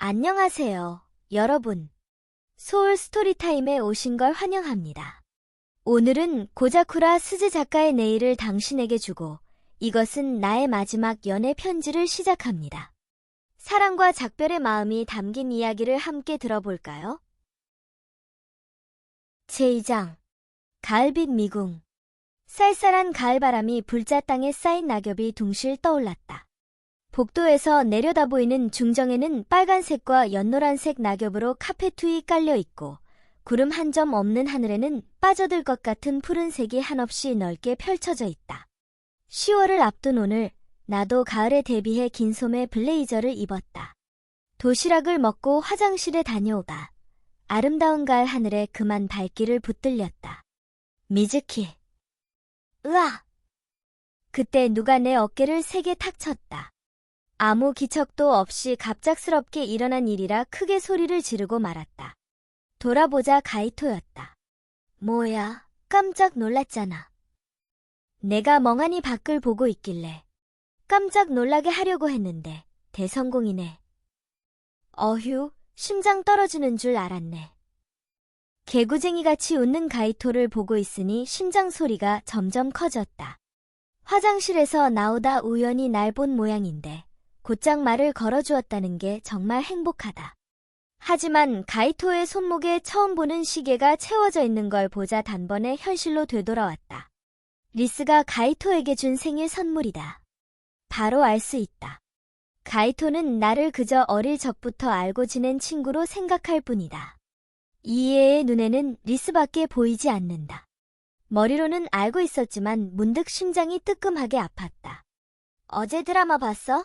안녕하세요, 여러분. 소울 스토리타임에 오신 걸 환영합니다. 오늘은 고자쿠라 스즈 작가의 내일을 당신에게 주고 이것은 나의 마지막 연애 편지를 시작합니다. 사랑과 작별의 마음이 담긴 이야기를 함께 들어볼까요? 제2장 가을빛 미궁. 쌀쌀한 가을바람이 불자 땅에 쌓인 낙엽이 둥실 떠올랐다. 복도에서 내려다 보이는 중정에는 빨간색과 연노란색 낙엽으로 카페투이 깔려 있고 구름 한 점 없는 하늘에는 빠져들 것 같은 푸른색이 한없이 넓게 펼쳐져 있다. 10월을 앞둔 오늘 나도 가을에 대비해 긴 소매 블레이저를 입었다. 도시락을 먹고 화장실에 다녀오다 아름다운 가을 하늘에 그만 발길을 붙들렸다. 미즈키. 으아! 그때 누가 내 어깨를 세게 탁 쳤다. 아무 기척도 없이 갑작스럽게 일어난 일이라 크게 소리를 지르고 말았다. 돌아보자 가이토였다. 뭐야, 깜짝 놀랐잖아. 내가 멍하니 밖을 보고 있길래 깜짝 놀라게 하려고 했는데 대성공이네. 어휴, 심장 떨어지는 줄 알았네. 개구쟁이같이 웃는 가이토를 보고 있으니 심장 소리가 점점 커졌다. 화장실에서 나오다 우연히 날 본 모양인데 곧장 말을 걸어주었다는 게 정말 행복하다. 하지만 가이토의 손목에 처음 보는 시계가 채워져 있는 걸 보자 단번에 현실로 되돌아왔다. 리스가 가이토에게 준 생일 선물이다. 바로 알 수 있다. 가이토는 나를 그저 어릴 적부터 알고 지낸 친구로 생각할 뿐이다. 이해의 눈에는 리스밖에 보이지 않는다. 머리로는 알고 있었지만 문득 심장이 뜨끔하게 아팠다. 어제 드라마 봤어?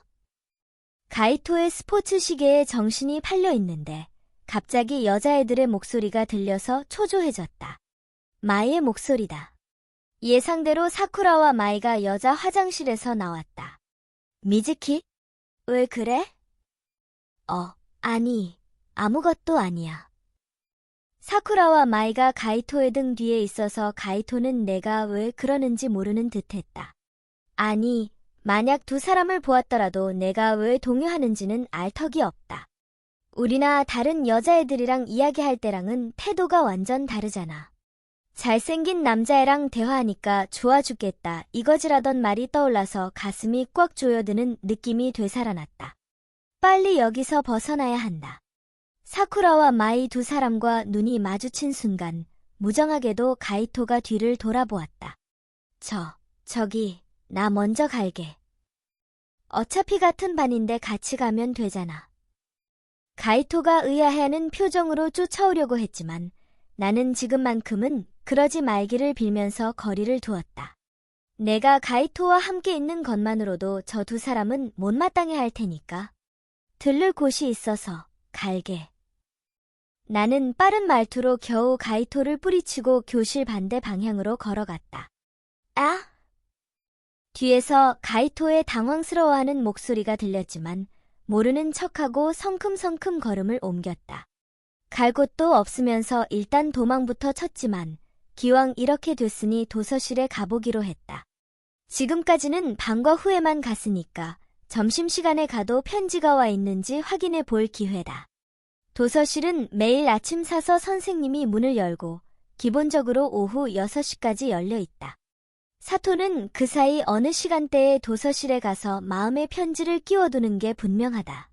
가이토의 스포츠 시계에 정신이 팔려 있는데 갑자기 여자애들의 목소리가 들려서 초조해졌다. 마이의 목소리다. 예상대로 사쿠라와 마이가 여자 화장실에서 나왔다. 미즈키? 왜 그래? 아니, 아무것도 아니야. 사쿠라와 마이가 가이토의 등 뒤에 있어서 가이토는 내가 왜 그러는지 모르는 듯했다. 아니, 만약 두 사람을 보았더라도 내가 왜 동요하는지는 알 턱이 없다. 우리나 다른 여자애들이랑 이야기할 때랑은 태도가 완전 다르잖아. 잘생긴 남자애랑 대화하니까 좋아 죽겠다 이거지라던 말이 떠올라서 가슴이 꽉 조여드는 느낌이 되살아났다. 빨리 여기서 벗어나야 한다. 사쿠라와 마이 두 사람과 눈이 마주친 순간 무정하게도 가이토가 뒤를 돌아보았다. 저기 나 먼저 갈게. 어차피 같은 반인데 같이 가면 되잖아. 가이토가 의아해하는 표정으로 쫓아오려고 했지만 나는 지금만큼은 그러지 말기를 빌면서 거리를 두었다. 내가 가이토와 함께 있는 것만으로도 저 두 사람은 못마땅해 할 테니까. 들를 곳이 있어서 갈게. 나는 빠른 말투로 겨우 가이토를 뿌리치고 교실 반대 방향으로 걸어갔다. 아! 뒤에서 가이토의 당황스러워하는 목소리가 들렸지만 모르는 척하고 성큼성큼 걸음을 옮겼다. 갈 곳도 없으면서 일단 도망부터 쳤지만 기왕 이렇게 됐으니 도서실에 가보기로 했다. 지금까지는 방과 후에만 갔으니까 점심시간에 가도 편지가 와 있는지 확인해 볼 기회다. 도서실은 매일 아침 사서 선생님이 문을 열고 기본적으로 오후 6시까지 열려 있다. 사토는 그 사이 어느 시간대에 도서실에 가서 마음의 편지를 끼워두는 게 분명하다.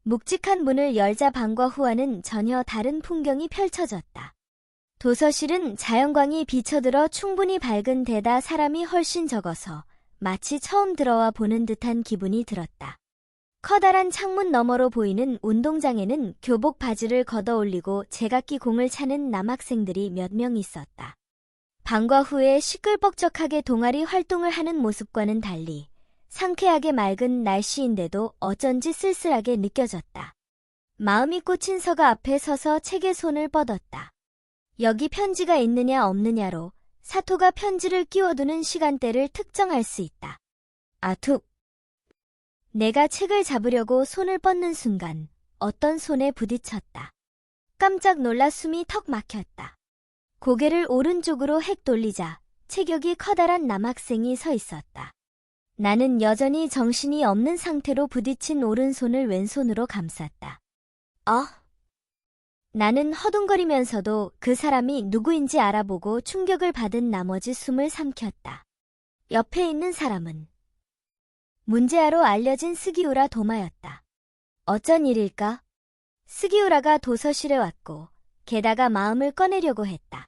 묵직한 문을 열자 방과 후와는 전혀 다른 풍경이 펼쳐졌다. 도서실은 자연광이 비쳐들어 충분히 밝은 데다 사람이 훨씬 적어서 마치 처음 들어와 보는 듯한 기분이 들었다. 커다란 창문 너머로 보이는 운동장에는 교복 바지를 걷어올리고 제각기 공을 차는 남학생들이 몇 명 있었다. 방과 후에 시끌벅적하게 동아리 활동을 하는 모습과는 달리 상쾌하게 맑은 날씨인데도 어쩐지 쓸쓸하게 느껴졌다. 마음이 꽂힌 서가 앞에 서서 책에 손을 뻗었다. 여기 편지가 있느냐 없느냐로 사토가 편지를 끼워두는 시간대를 특정할 수 있다. 아툭! 내가 책을 잡으려고 손을 뻗는 순간 어떤 손에 부딪혔다. 깜짝 놀라 숨이 턱 막혔다. 고개를 오른쪽으로 헥 돌리자 체격이 커다란 남학생이 서 있었다. 나는 여전히 정신이 없는 상태로 부딪힌 오른손을 왼손으로 감쌌다. 나는 허둥거리면서도 그 사람이 누구인지 알아보고 충격을 받은 나머지 숨을 삼켰다. 옆에 있는 사람은 문제아로 알려진 스기우라 도마였다. 어쩐 일일까? 스기우라가 도서실에 왔고 게다가 마음을 꺼내려고 했다.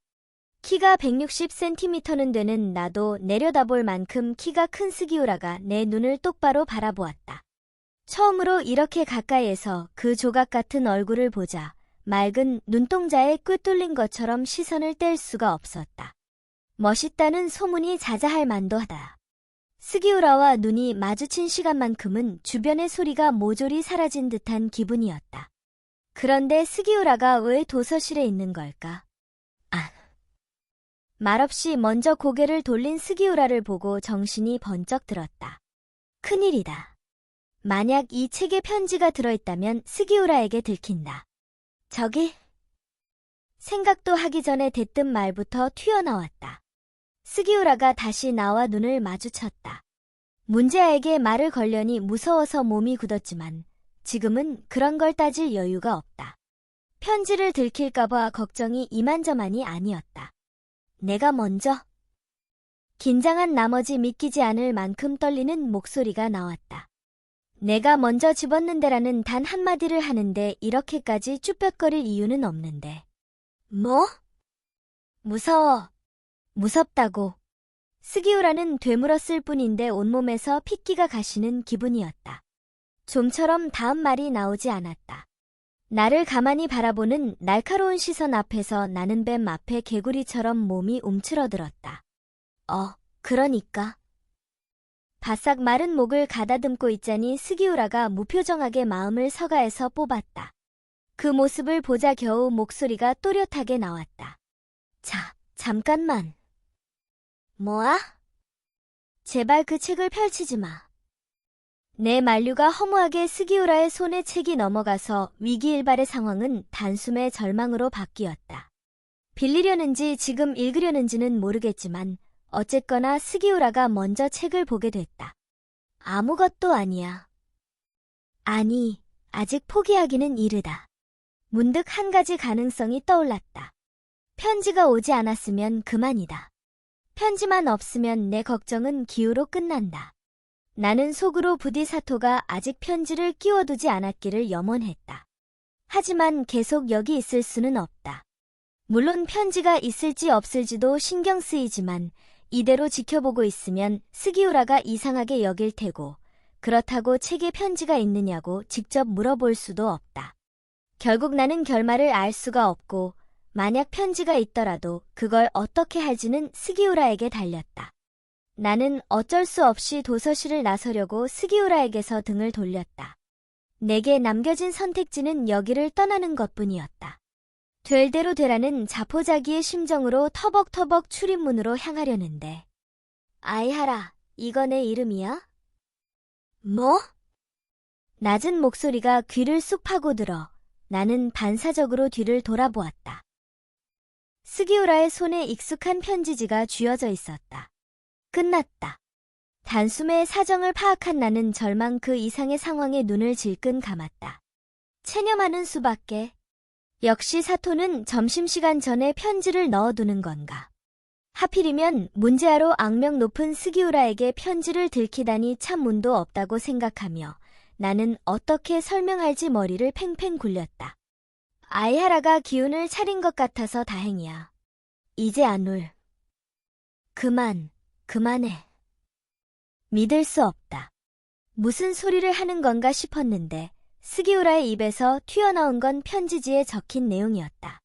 키가 160cm는 되는 나도 내려다볼 만큼 키가 큰 스기우라가 내 눈을 똑바로 바라보았다. 처음으로 이렇게 가까이에서 그 조각 같은 얼굴을 보자 맑은 눈동자에 꿰 뚫린 것처럼 시선을 뗄 수가 없었다. 멋있다는 소문이 자자할 만도 하다. 스기우라와 눈이 마주친 시간만큼은 주변의 소리가 모조리 사라진 듯한 기분이었다. 그런데 스기우라가 왜 도서실에 있는 걸까? 말없이 먼저 고개를 돌린 스기우라를 보고 정신이 번쩍 들었다. 큰일이다. 만약 이 책에 편지가 들어있다면 스기우라에게 들킨다. 저기? 생각도 하기 전에 대뜸 말부터 튀어나왔다. 스기우라가 다시 나와 눈을 마주쳤다. 문제아에게 말을 걸려니 무서워서 몸이 굳었지만 지금은 그런 걸 따질 여유가 없다. 편지를 들킬까봐 걱정이 이만저만이 아니었다. 내가 먼저? 긴장한 나머지 믿기지 않을 만큼 떨리는 목소리가 나왔다. 내가 먼저 집었는데라는 단 한마디를 하는데 이렇게까지 쭈뼛거릴 이유는 없는데. 뭐? 무서워. 무섭다고. 스기우라는 되물었을 뿐인데 온몸에서 핏기가 가시는 기분이었다. 좀처럼 다음 말이 나오지 않았다. 나를 가만히 바라보는 날카로운 시선 앞에서 나는 뱀 앞에 개구리처럼 몸이 움츠러들었다. 그러니까. 바싹 마른 목을 가다듬고 있자니 스기우라가 무표정하게 마음을 서가에서 뽑았다. 그 모습을 보자 겨우 목소리가 또렷하게 나왔다. 자, 잠깐만. 뭐야? 제발 그 책을 펼치지 마. 내 만류가 허무하게 스기우라의 손에 책이 넘어가서 위기일발의 상황은 단숨에 절망으로 바뀌었다. 빌리려는지 지금 읽으려는지는 모르겠지만 어쨌거나 스기우라가 먼저 책을 보게 됐다. 아무것도 아니야. 아니, 아직 포기하기는 이르다. 문득 한 가지 가능성이 떠올랐다. 편지가 오지 않았으면 그만이다. 편지만 없으면 내 걱정은 기우로 끝난다. 나는 속으로 부디 사토가 아직 편지를 끼워두지 않았기를 염원했다. 하지만 계속 여기 있을 수는 없다. 물론 편지가 있을지 없을지도 신경 쓰이지만 이대로 지켜보고 있으면 스기우라가 이상하게 여길 테고 그렇다고 책에 편지가 있느냐고 직접 물어볼 수도 없다. 결국 나는 결말을 알 수가 없고 만약 편지가 있더라도 그걸 어떻게 할지는 스기우라에게 달렸다. 나는 어쩔 수 없이 도서실을 나서려고 스기우라에게서 등을 돌렸다. 내게 남겨진 선택지는 여기를 떠나는 것뿐이었다. 될 대로 되라는 자포자기의 심정으로 터벅터벅 출입문으로 향하려는데. 아이하라, 이거 내 이름이야? 뭐? 낮은 목소리가 귀를 쑥 파고들어 나는 반사적으로 뒤를 돌아보았다. 스기우라의 손에 익숙한 편지지가 쥐어져 있었다. 끝났다. 단숨에 사정을 파악한 나는 절망 그 이상의 상황에 눈을 질끈 감았다. 체념하는 수밖에. 역시 사토는 점심시간 전에 편지를 넣어두는 건가. 하필이면 문제아로 악명 높은 스기우라에게 편지를 들키다니 참 운도 없다고 생각하며 나는 어떻게 설명할지 머리를 팽팽 굴렸다. 아이하라가 기운을 차린 것 같아서 다행이야. 이제 안 울. 그만해. 믿을 수 없다. 무슨 소리를 하는 건가 싶었는데 스기우라의 입에서 튀어나온 건 편지지에 적힌 내용이었다.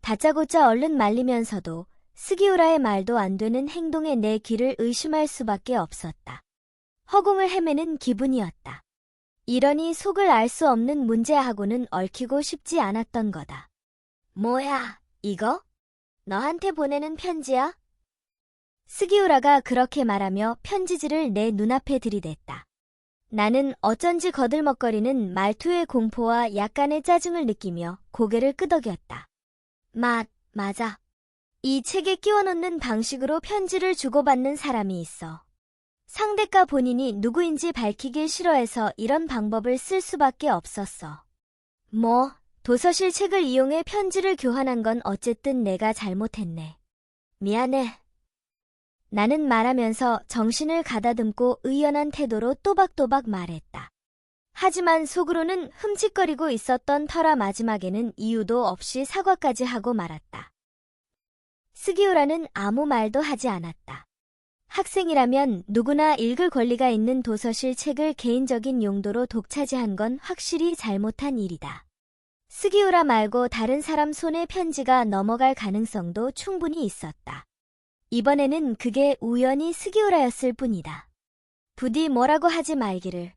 다짜고짜 얼른 말리면서도 스기우라의 말도 안 되는 행동에 내 귀를 의심할 수밖에 없었다. 허공을 헤매는 기분이었다. 이러니 속을 알 수 없는 문제하고는 얽히고 싶지 않았던 거다. 뭐야, 이거? 너한테 보내는 편지야? 스기우라가 그렇게 말하며 편지지를 내 눈앞에 들이댔다. 나는 어쩐지 거들먹거리는 말투의 공포와 약간의 짜증을 느끼며 고개를 끄덕였다. 맞아. 이 책에 끼워놓는 방식으로 편지를 주고받는 사람이 있어. 상대가 본인이 누구인지 밝히길 싫어해서 이런 방법을 쓸 수밖에 없었어. 도서실 책을 이용해 편지를 교환한 건 어쨌든 내가 잘못했네. 미안해. 나는 말하면서 정신을 가다듬고 의연한 태도로 또박또박 말했다. 하지만 속으로는 흠칫거리고 있었던 터라 마지막에는 이유도 없이 사과까지 하고 말았다. 스기우라는 아무 말도 하지 않았다. 학생이라면 누구나 읽을 권리가 있는 도서실 책을 개인적인 용도로 독차지한 건 확실히 잘못한 일이다. 스기우라 말고 다른 사람 손에 편지가 넘어갈 가능성도 충분히 있었다. 이번에는 그게 우연히 스기우라였을 뿐이다. 부디 뭐라고 하지 말기를.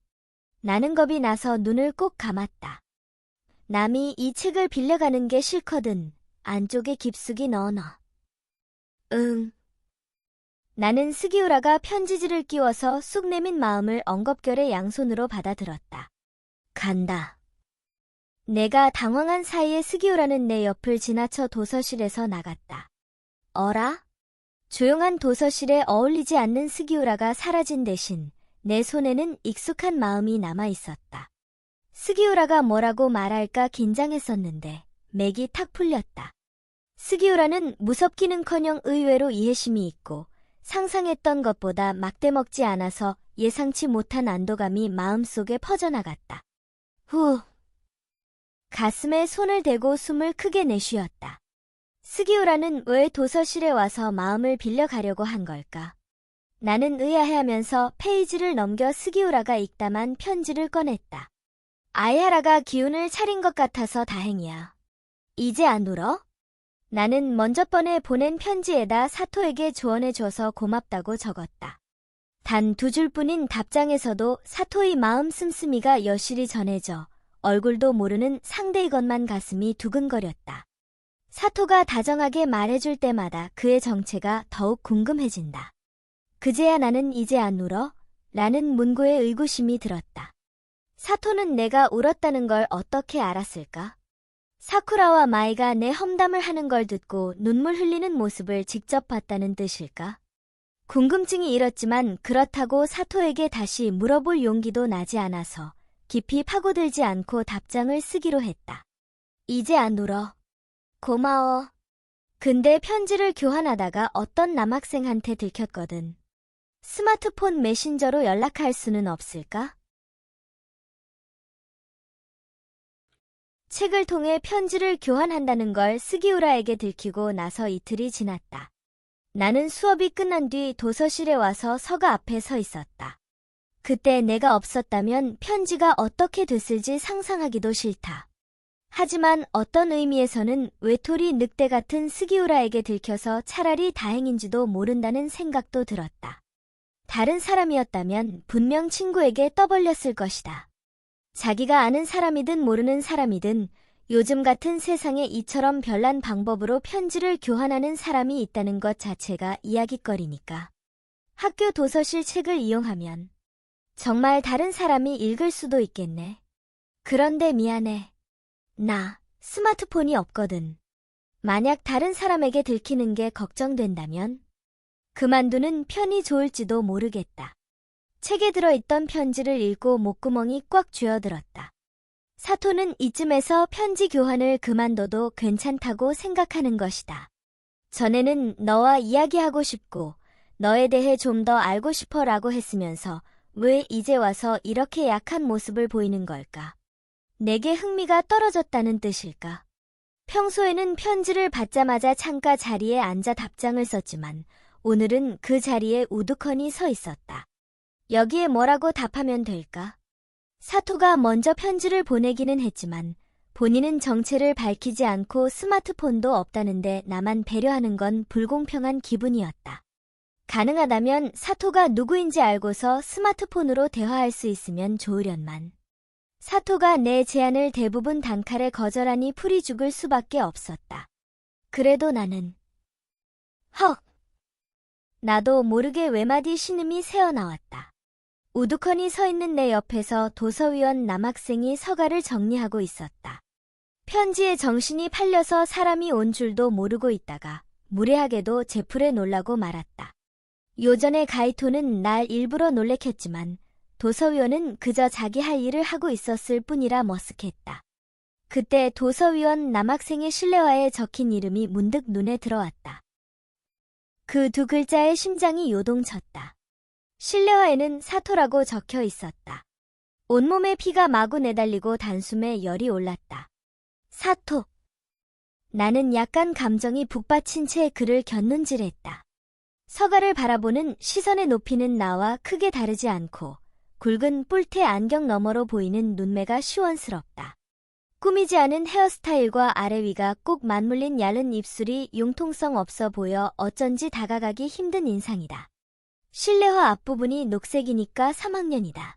나는 겁이 나서 눈을 꼭 감았다. 남이 이 책을 빌려가는 게 싫거든. 안쪽에 깊숙이 넣어놔. 응. 나는 스기우라가 편지지를 끼워서 쑥 내민 마음을 엉겁결에 양손으로 받아들었다. 간다. 내가 당황한 사이에 스기우라는 내 옆을 지나쳐 도서실에서 나갔다. 어라? 조용한 도서실에 어울리지 않는 스기우라가 사라진 대신 내 손에는 익숙한 마음이 남아있었다. 스기우라가 뭐라고 말할까 긴장했었는데 맥이 탁 풀렸다. 스기우라는 무섭기는커녕 의외로 이해심이 있고 상상했던 것보다 막대먹지 않아서 예상치 못한 안도감이 마음속에 퍼져나갔다. 후. 가슴에 손을 대고 숨을 크게 내쉬었다. 스기우라는 왜 도서실에 와서 마음을 빌려가려고 한 걸까? 나는 의아해하면서 페이지를 넘겨 스기우라가 읽다만 편지를 꺼냈다. 아야라가 기운을 차린 것 같아서 다행이야. 이제 안 울어? 나는 먼저 번에 보낸 편지에다 사토에게 조언해줘서 고맙다고 적었다. 단 2줄뿐인 답장에서도 사토의 마음 씀씀이가 여실히 전해져 얼굴도 모르는 상대의 것만 가슴이 두근거렸다. 사토가 다정하게 말해줄 때마다 그의 정체가 더욱 궁금해진다. 그제야 나는 이제 안 울어? 라는 문구에 의구심이 들었다. 사토는 내가 울었다는 걸 어떻게 알았을까? 사쿠라와 마이가 내 험담을 하는 걸 듣고 눈물 흘리는 모습을 직접 봤다는 뜻일까? 궁금증이 일었지만 그렇다고 사토에게 다시 물어볼 용기도 나지 않아서 깊이 파고들지 않고 답장을 쓰기로 했다. 이제 안 울어. 고마워. 근데 편지를 교환하다가 어떤 남학생한테 들켰거든. 스마트폰 메신저로 연락할 수는 없을까? 책을 통해 편지를 교환한다는 걸 스기우라에게 들키고 나서 이틀이 지났다. 나는 수업이 끝난 뒤 도서실에 와서 서가 앞에 서 있었다. 그때 내가 없었다면 편지가 어떻게 됐을지 상상하기도 싫다. 하지만 어떤 의미에서는 외톨이 늑대 같은 스기우라에게 들켜서 차라리 다행인지도 모른다는 생각도 들었다. 다른 사람이었다면 분명 친구에게 떠벌렸을 것이다. 자기가 아는 사람이든 모르는 사람이든 요즘 같은 세상에 이처럼 별난 방법으로 편지를 교환하는 사람이 있다는 것 자체가 이야깃거리니까. 학교 도서실 책을 이용하면 정말 다른 사람이 읽을 수도 있겠네. 그런데 미안해. 나 스마트폰이 없거든. 만약 다른 사람에게 들키는 게 걱정된다면 그만두는 편이 좋을지도 모르겠다. 책에 들어있던 편지를 읽고 목구멍이 꽉 쥐어들었다. 사토는 이쯤에서 편지 교환을 그만둬도 괜찮다고 생각하는 것이다. 전에는 너와 이야기하고 싶고 너에 대해 좀 더 알고 싶어라고 했으면서 왜 이제 와서 이렇게 약한 모습을 보이는 걸까? 내게 흥미가 떨어졌다는 뜻일까? 평소에는 편지를 받자마자 창가 자리에 앉아 답장을 썼지만 오늘은 그 자리에 우두커니 서 있었다. 여기에 뭐라고 답하면 될까? 사토가 먼저 편지를 보내기는 했지만 본인은 정체를 밝히지 않고 스마트폰도 없다는데 나만 배려하는 건 불공평한 기분이었다. 가능하다면 사토가 누구인지 알고서 스마트폰으로 대화할 수 있으면 좋으련만. 사토가 내 제안을 대부분 단칼에 거절하니 풀이 죽을 수밖에 없었다. 그래도 나는 헉! 나도 모르게 외마디 신음이 새어나왔다. 우두커니 서 있는 내 옆에서 도서위원 남학생이 서가를 정리하고 있었다. 편지에 정신이 팔려서 사람이 온 줄도 모르고 있다가 무례하게도 제풀에 놀라고 말았다. 요전에 가이토는 날 일부러 놀래켰지만 도서위원은 그저 자기 할 일을 하고 있었을 뿐이라 머쓱했다. 그때 도서위원 남학생의 실내화에 적힌 이름이 문득 눈에 들어왔다. 그 두 글자에 심장이 요동쳤다. 실내화에는 사토라고 적혀 있었다. 온몸에 피가 마구 내달리고 단숨에 열이 올랐다. 사토. 나는 약간 감정이 북받친 채 그를 곁눈질했다. 서가를 바라보는 시선의 높이는 나와 크게 다르지 않고 굵은 뿔테 안경 너머로 보이는 눈매가 시원스럽다. 꾸미지 않은 헤어스타일과 아래 위가 꼭 맞물린 얇은 입술이 융통성 없어 보여 어쩐지 다가가기 힘든 인상이다. 실내화 앞부분이 녹색이니까 3학년이다.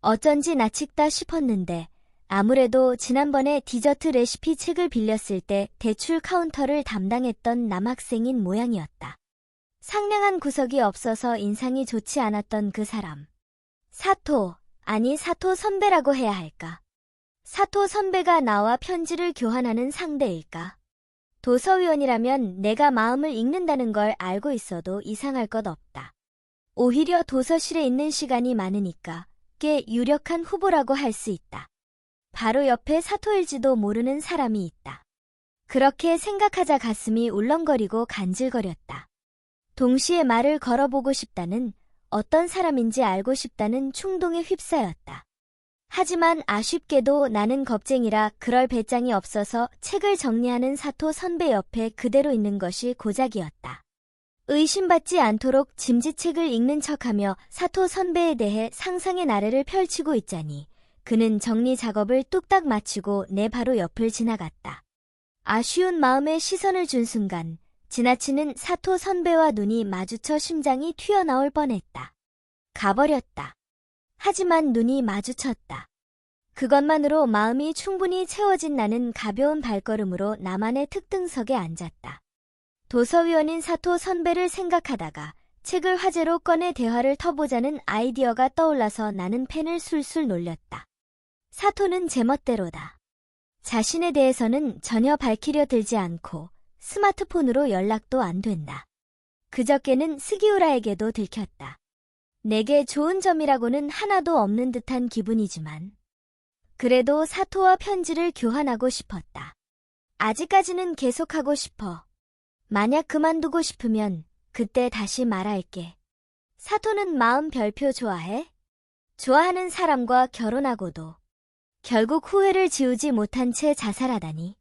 어쩐지 낯익다 싶었는데 아무래도 지난번에 디저트 레시피 책을 빌렸을 때 대출 카운터를 담당했던 남학생인 모양이었다. 상냥한 구석이 없어서 인상이 좋지 않았던 그 사람. 사토, 아니 사토 선배라고 해야 할까? 사토 선배가 나와 편지를 교환하는 상대일까? 도서위원이라면 내가 마음을 읽는다는 걸 알고 있어도 이상할 것 없다. 오히려 도서실에 있는 시간이 많으니까 꽤 유력한 후보라고 할 수 있다. 바로 옆에 사토일지도 모르는 사람이 있다. 그렇게 생각하자 가슴이 울렁거리고 간질거렸다. 동시에 말을 걸어보고 싶다는, 어떤 사람인지 알고 싶다는 충동에 휩싸였다. 하지만 아쉽게도 나는 겁쟁이라 그럴 배짱이 없어서 책을 정리하는 사토 선배 옆에 그대로 있는 것이 고작이었다. 의심받지 않도록 짐지책을 읽는 척하며 사토 선배에 대해 상상의 나래를 펼치고 있자니 그는 정리 작업을 뚝딱 마치고 내 바로 옆을 지나갔다. 아쉬운 마음에 시선을 준 순간 지나치는 사토 선배와 눈이 마주쳐 심장이 튀어나올 뻔했다. 가버렸다. 하지만 눈이 마주쳤다. 그것만으로 마음이 충분히 채워진 나는 가벼운 발걸음으로 나만의 특등석에 앉았다. 도서위원인 사토 선배를 생각하다가 책을 화제로 꺼내 대화를 터보자는 아이디어가 떠올라서 나는 펜을 술술 놀렸다. 사토는 제멋대로다. 자신에 대해서는 전혀 밝히려 들지 않고 스마트폰으로 연락도 안 된다. 그저께는 스기우라에게도 들켰다. 내게 좋은 점이라고는 하나도 없는 듯한 기분이지만 그래도 사토와 편지를 교환하고 싶었다. 아직까지는 계속하고 싶어. 만약 그만두고 싶으면 그때 다시 말할게. 사토는 마음 별표 좋아해? 좋아하는 사람과 결혼하고도 결국 후회를 지우지 못한 채 자살하다니.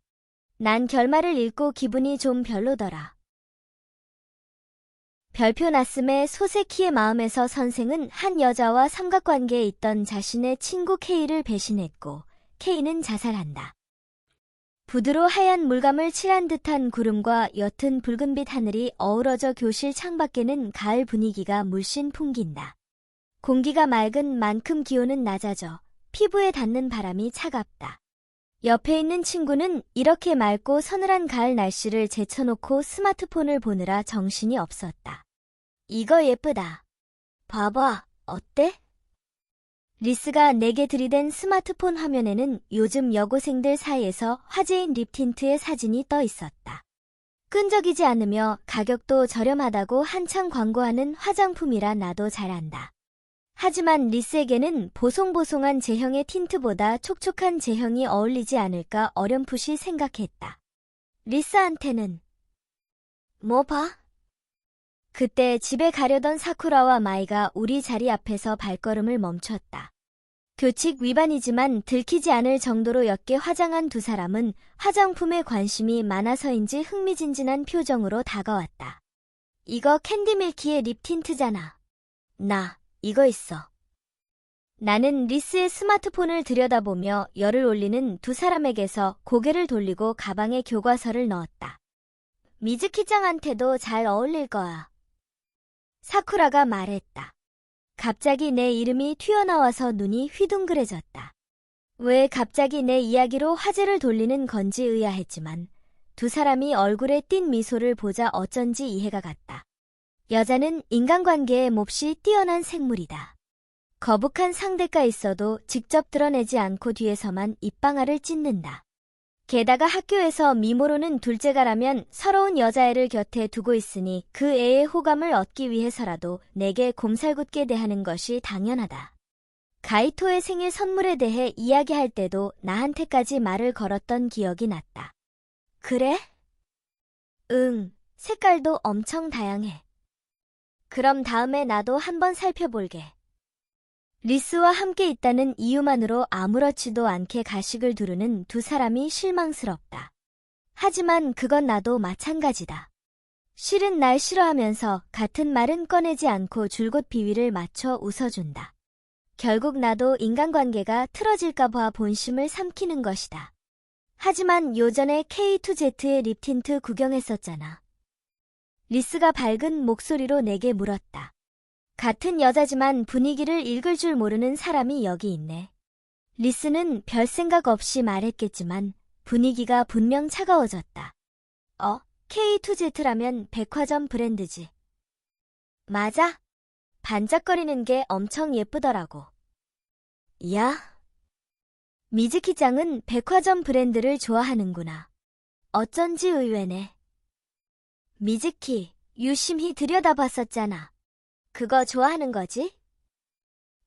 난 결말을 읽고 기분이 좀 별로더라. 별표 나슴의 소세키의 마음에서 선생은 한 여자와 삼각관계에 있던 자신의 친구 K를 배신했고 K는 자살한다. 부드로 하얀 물감을 칠한 듯한 구름과 옅은 붉은빛 하늘이 어우러져 교실 창밖에는 가을 분위기가 물씬 풍긴다. 공기가 맑은 만큼 기온은 낮아져 피부에 닿는 바람이 차갑다. 옆에 있는 친구는 이렇게 맑고 서늘한 가을 날씨를 제쳐놓고 스마트폰을 보느라 정신이 없었다. 이거 예쁘다. 봐봐, 어때? 리스가 내게 들이댄 스마트폰 화면에는 요즘 여고생들 사이에서 화제인 립틴트의 사진이 떠 있었다. 끈적이지 않으며 가격도 저렴하다고 한창 광고하는 화장품이라 나도 잘 안다. 하지만 리스에게는 보송보송한 제형의 틴트보다 촉촉한 제형이 어울리지 않을까 어렴풋이 생각했다. 리스한테는 뭐 봐? 그때 집에 가려던 사쿠라와 마이가 우리 자리 앞에서 발걸음을 멈췄다. 교칙 위반이지만 들키지 않을 정도로 옅게 화장한 두 사람은 화장품에 관심이 많아서인지 흥미진진한 표정으로 다가왔다. 이거 캔디밀키의 립 틴트잖아. 나 이거 있어. 나는 리스의 스마트폰을 들여다보며 열을 올리는 두 사람에게서 고개를 돌리고 가방에 교과서를 넣었다. 미즈키짱한테도 잘 어울릴 거야. 사쿠라가 말했다. 갑자기 내 이름이 튀어나와서 눈이 휘둥그레졌다. 왜 갑자기 내 이야기로 화제를 돌리는 건지 의아했지만 두 사람이 얼굴에 띈 미소를 보자 어쩐지 이해가 갔다. 여자는 인간관계에 몹시 뛰어난 생물이다. 거북한 상대가 있어도 직접 드러내지 않고 뒤에서만 입방아를 찢는다. 게다가 학교에서 미모로는 둘째가라면 서러운 여자애를 곁에 두고 있으니 그 애의 호감을 얻기 위해서라도 내게 곰살궂게 대하는 것이 당연하다. 가이토의 생일 선물에 대해 이야기할 때도 나한테까지 말을 걸었던 기억이 났다. 그래? 응, 색깔도 엄청 다양해. 그럼 다음에 나도 한번 살펴볼게. 리스와 함께 있다는 이유만으로 아무렇지도 않게 가식을 두르는 두 사람이 실망스럽다. 하지만 그건 나도 마찬가지다. 실은 날 싫어하면서 같은 말은 꺼내지 않고 줄곧 비위를 맞춰 웃어준다. 결국 나도 인간관계가 틀어질까봐 본심을 삼키는 것이다. 하지만 요전에 K2Z의 립틴트 구경했었잖아. 리스가 밝은 목소리로 내게 물었다. 같은 여자지만 분위기를 읽을 줄 모르는 사람이 여기 있네. 리스는 별 생각 없이 말했겠지만 분위기가 분명 차가워졌다. K2Z라면 백화점 브랜드지. 맞아. 반짝거리는 게 엄청 예쁘더라고. 야, 미즈키짱은 백화점 브랜드를 좋아하는구나. 어쩐지 의외네. 미즈키, 유심히 들여다봤었잖아. 그거 좋아하는 거지?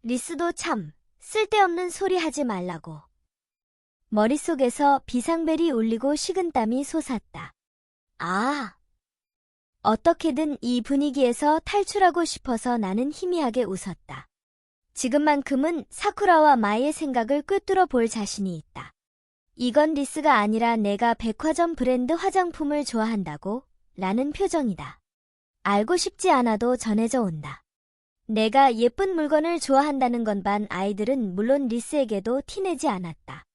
리스도 참, 쓸데없는 소리 하지 말라고. 머릿속에서 비상벨이 울리고 식은땀이 솟았다. 아, 어떻게든 이 분위기에서 탈출하고 싶어서 나는 희미하게 웃었다. 지금만큼은 사쿠라와 마이의 생각을 꿰뚫어 볼 자신이 있다. 이건 리스가 아니라 내가 백화점 브랜드 화장품을 좋아한다고? 라는 표정이다. 알고 싶지 않아도 전해져 온다. 내가 예쁜 물건을 좋아한다는 건 반 아이들은 물론 리스에게도 티내지 않았다.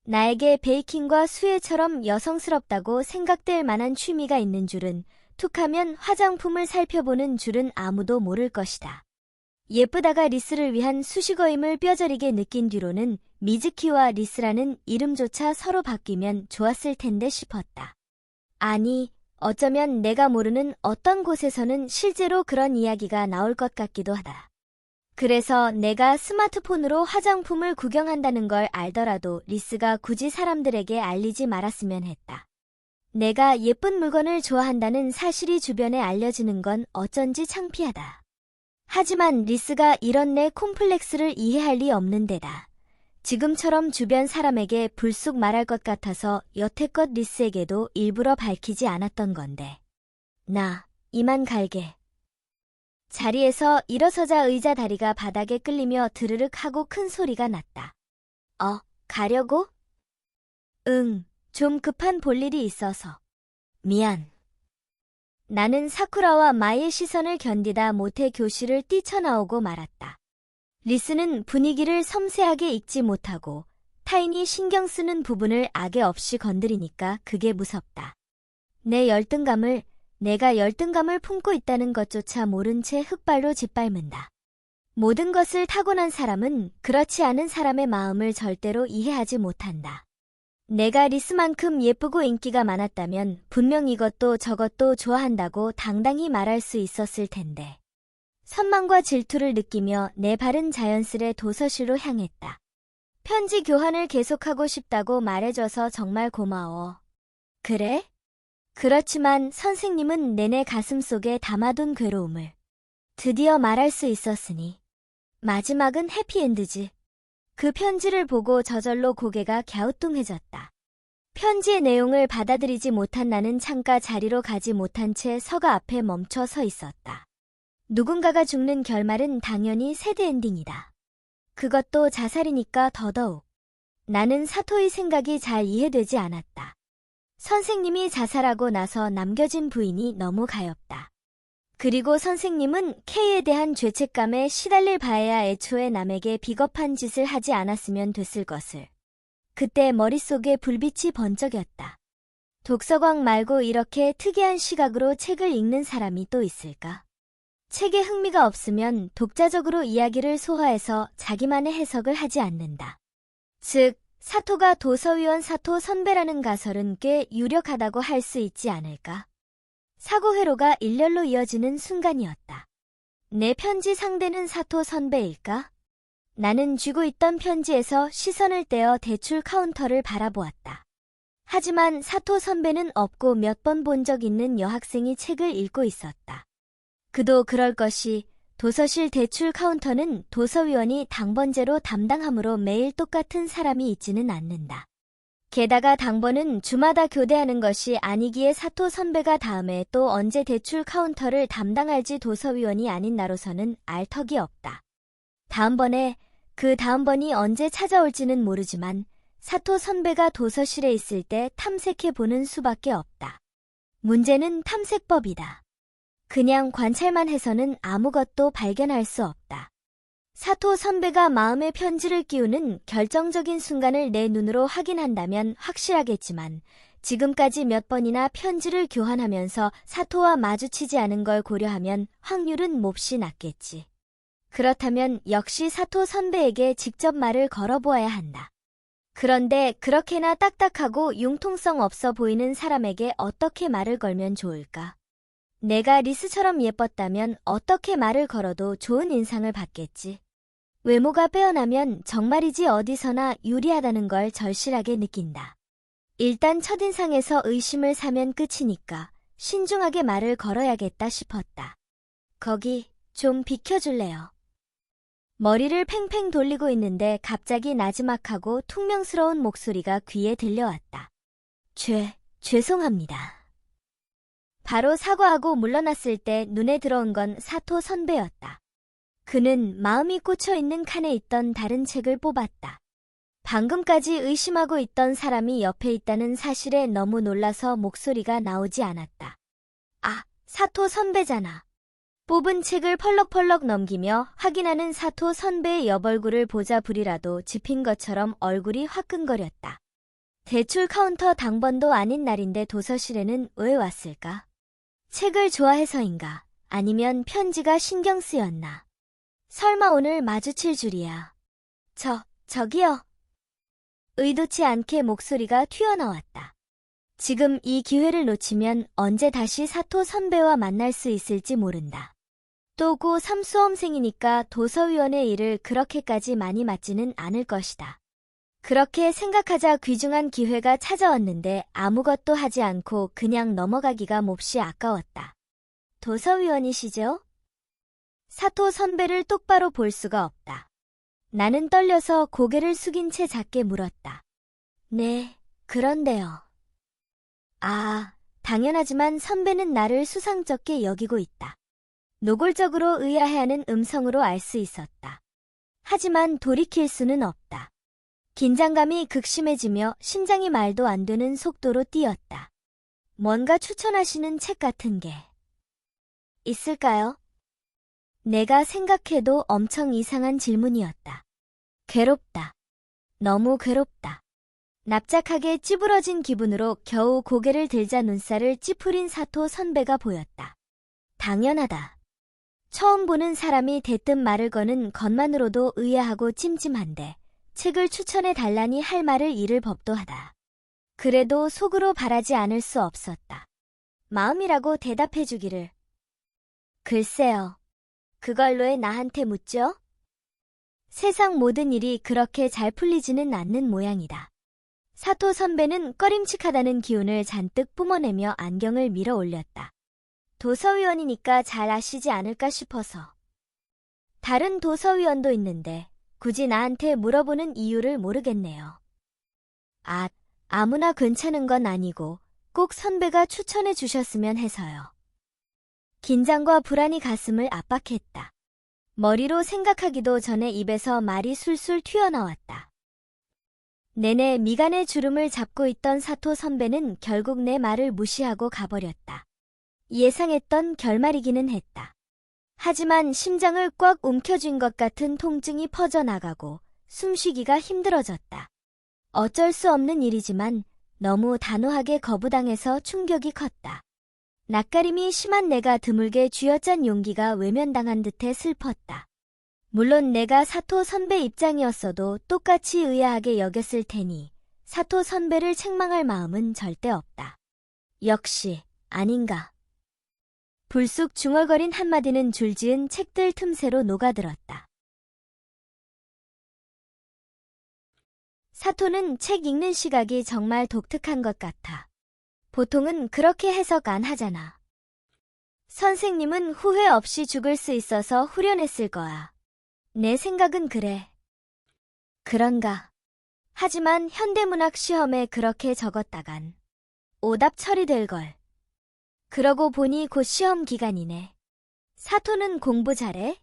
나에게 베이킹과 수혜처럼 여성스럽다고 생각될 만한 취미가 있는 줄은, 툭하면 화장품을 살펴보는 줄은 아무도 모를 것이다. 예쁘다가 리스를 위한 수식어임을 뼈저리게 느낀 뒤로는 미즈키와 리스라는 이름조차 서로 바뀌면 좋았을 텐데 싶었다. 아니, 어쩌면 내가 모르는 어떤 곳에서는 실제로 그런 이야기가 나올 것 같기도 하다. 그래서 내가 스마트폰으로 화장품을 구경한다는 걸 알더라도 리스가 굳이 사람들에게 알리지 말았으면 했다. 내가 예쁜 물건을 좋아한다는 사실이 주변에 알려지는 건 어쩐지 창피하다. 하지만 리스가 이런 내 콤플렉스를 이해할 리 없는 데다. 지금처럼 주변 사람에게 불쑥 말할 것 같아서 여태껏 리스에게도 일부러 밝히지 않았던 건데. 나, 이만 갈게. 자리에서 일어서자 의자 다리가 바닥에 끌리며 드르륵 하고 큰 소리가 났다. 가려고? 응, 좀 급한 볼일이 있어서. 미안. 나는 사쿠라와 마이의 시선을 견디다 못해 교실을 뛰쳐나오고 말았다. 리스는 분위기를 섬세하게 읽지 못하고 타인이 신경 쓰는 부분을 악의 없이 건드리니까 그게 무섭다. 내가 열등감을 품고 있다는 것조차 모른 채 흙발로 짓밟는다. 모든 것을 타고난 사람은 그렇지 않은 사람의 마음을 절대로 이해하지 못한다. 내가 리스만큼 예쁘고 인기가 많았다면 분명 이것도 저것도 좋아한다고 당당히 말할 수 있었을 텐데. 선망과 질투를 느끼며 내 발은 자연스레 도서실로 향했다. 편지 교환을 계속하고 싶다고 말해줘서 정말 고마워. 그래? 그렇지만 선생님은 내내 가슴속에 담아둔 괴로움을 드디어 말할 수 있었으니 마지막은 해피엔드지. 그 편지를 보고 저절로 고개가 갸우뚱해졌다. 편지의 내용을 받아들이지 못한 나는 창가 자리로 가지 못한 채 서가 앞에 멈춰 서 있었다. 누군가가 죽는 결말은 당연히 새드 엔딩이다. 그것도 자살이니까 더더욱. 나는 사토의 생각이 잘 이해되지 않았다. 선생님이 자살하고 나서 남겨진 부인이 너무 가엾다. 그리고 선생님은 K에 대한 죄책감에 시달릴 바에야 애초에 남에게 비겁한 짓을 하지 않았으면 됐을 것을. 그때 머릿속에 불빛이 번쩍였다. 독서광 말고 이렇게 특이한 시각으로 책을 읽는 사람이 또 있을까? 책에 흥미가 없으면 독자적으로 이야기를 소화해서 자기만의 해석을 하지 않는다. 즉, 사토가 도서위원 사토 선배라는 가설은 꽤 유력하다고 할 수 있지 않을까? 사고 회로가 일렬로 이어지는 순간이었다. 내 편지 상대는 사토 선배일까? 나는 쥐고 있던 편지에서 시선을 떼어 대출 카운터를 바라보았다. 하지만 사토 선배는 없고 몇 번 본 적 있는 여학생이 책을 읽고 있었다. 그도 그럴 것이 도서실 대출 카운터는 도서위원이 당번제로 담당하므로 매일 똑같은 사람이 있지는 않는다. 게다가 당번은 주마다 교대하는 것이 아니기에 사토 선배가 다음에 또 언제 대출 카운터를 담당할지 도서위원이 아닌 나로서는 알 턱이 없다. 다음번에 그 다음번이 언제 찾아올지는 모르지만 사토 선배가 도서실에 있을 때 탐색해보는 수밖에 없다. 문제는 탐색법이다. 그냥 관찰만 해서는 아무것도 발견할 수 없다. 사토 선배가 마음에 편지를 끼우는 결정적인 순간을 내 눈으로 확인한다면 확실하겠지만 지금까지 몇 번이나 편지를 교환하면서 사토와 마주치지 않은 걸 고려하면 확률은 몹시 낮겠지. 그렇다면 역시 사토 선배에게 직접 말을 걸어보아야 한다. 그런데 그렇게나 딱딱하고 융통성 없어 보이는 사람에게 어떻게 말을 걸면 좋을까? 내가 리스처럼 예뻤다면 어떻게 말을 걸어도 좋은 인상을 받겠지. 외모가 빼어나면 정말이지 어디서나 유리하다는 걸 절실하게 느낀다. 일단 첫인상에서 의심을 사면 끝이니까 신중하게 말을 걸어야겠다 싶었다. 거기 좀 비켜줄래요? 머리를 팽팽 돌리고 있는데 갑자기 나지막하고 퉁명스러운 목소리가 귀에 들려왔다. 죄송합니다. 바로 사과하고 물러났을 때 눈에 들어온 건 사토 선배였다. 그는 마음이 꽂혀있는 칸에 있던 다른 책을 뽑았다. 방금까지 의심하고 있던 사람이 옆에 있다는 사실에 너무 놀라서 목소리가 나오지 않았다. 아, 사토 선배잖아. 뽑은 책을 펄럭펄럭 넘기며 확인하는 사토 선배의 옆얼굴을 보자 불이라도 지핀 것처럼 얼굴이 화끈거렸다. 대출 카운터 당번도 아닌 날인데 도서실에는 왜 왔을까? 책을 좋아해서인가? 아니면 편지가 신경 쓰였나? 설마 오늘 마주칠 줄이야. 저기요. 의도치 않게 목소리가 튀어나왔다. 지금 이 기회를 놓치면 언제 다시 사토 선배와 만날 수 있을지 모른다. 또 고 삼수험생이니까 도서위원의 일을 그렇게까지 많이 맡지는 않을 것이다. 그렇게 생각하자 귀중한 기회가 찾아왔는데 아무것도 하지 않고 그냥 넘어가기가 몹시 아까웠다. 도서위원이시죠? 사토 선배를 똑바로 볼 수가 없다. 나는 떨려서 고개를 숙인 채 작게 물었다. 네, 그런데요. 아, 당연하지만 선배는 나를 수상쩍게 여기고 있다. 노골적으로 의아해하는 음성으로 알 수 있었다. 하지만 돌이킬 수는 없다. 긴장감이 극심해지며 심장이 말도 안 되는 속도로 뛰었다. 뭔가 추천하시는 책 같은 게 있을까요? 내가 생각해도 엄청 이상한 질문이었다. 괴롭다. 너무 괴롭다. 납작하게 찌부러진 기분으로 겨우 고개를 들자 눈살을 찌푸린 사토 선배가 보였다. 당연하다. 처음 보는 사람이 대뜸 말을 거는 것만으로도 의아하고 찜찜한데 책을 추천해 달라니 할 말을 잃을 법도 하다. 그래도 속으로 바라지 않을 수 없었다. 마음이라고 대답해 주기를. 글쎄요. 그걸 왜 나한테 묻죠? 세상 모든 일이 그렇게 잘 풀리지는 않는 모양이다. 사토 선배는 꺼림칙하다는 기운을 잔뜩 뿜어내며 안경을 밀어 올렸다. 도서위원이니까 잘 아시지 않을까 싶어서. 다른 도서위원도 있는데 굳이 나한테 물어보는 이유를 모르겠네요. 아무나 괜찮은 건 아니고 꼭 선배가 추천해 주셨으면 해서요. 긴장과 불안이 가슴을 압박했다. 머리로 생각하기도 전에 입에서 말이 술술 튀어나왔다. 내내 미간의 주름을 잡고 있던 사토 선배는 결국 내 말을 무시하고 가버렸다. 예상했던 결말이기는 했다. 하지만 심장을 꽉 움켜쥔 것 같은 통증이 퍼져나가고 숨쉬기가 힘들어졌다. 어쩔 수 없는 일이지만 너무 단호하게 거부당해서 충격이 컸다. 낯가림이 심한 내가 드물게 쥐어짠 용기가 외면당한 듯해 슬펐다. 물론 내가 사토 선배 입장이었어도 똑같이 의아하게 여겼을 테니 사토 선배를 책망할 마음은 절대 없다. 역시 아닌가. 불쑥 중얼거린 한마디는 줄지은 책들 틈새로 녹아들었다. 사토는 책 읽는 시각이 정말 독특한 것 같아. 보통은 그렇게 해석 안 하잖아. 선생님은 후회 없이 죽을 수 있어서 후련했을 거야. 내 생각은 그래. 그런가. 하지만 현대문학 시험에 그렇게 적었다간 오답 처리될 걸. 그러고 보니 곧 시험 기간이네. 사토는 공부 잘해?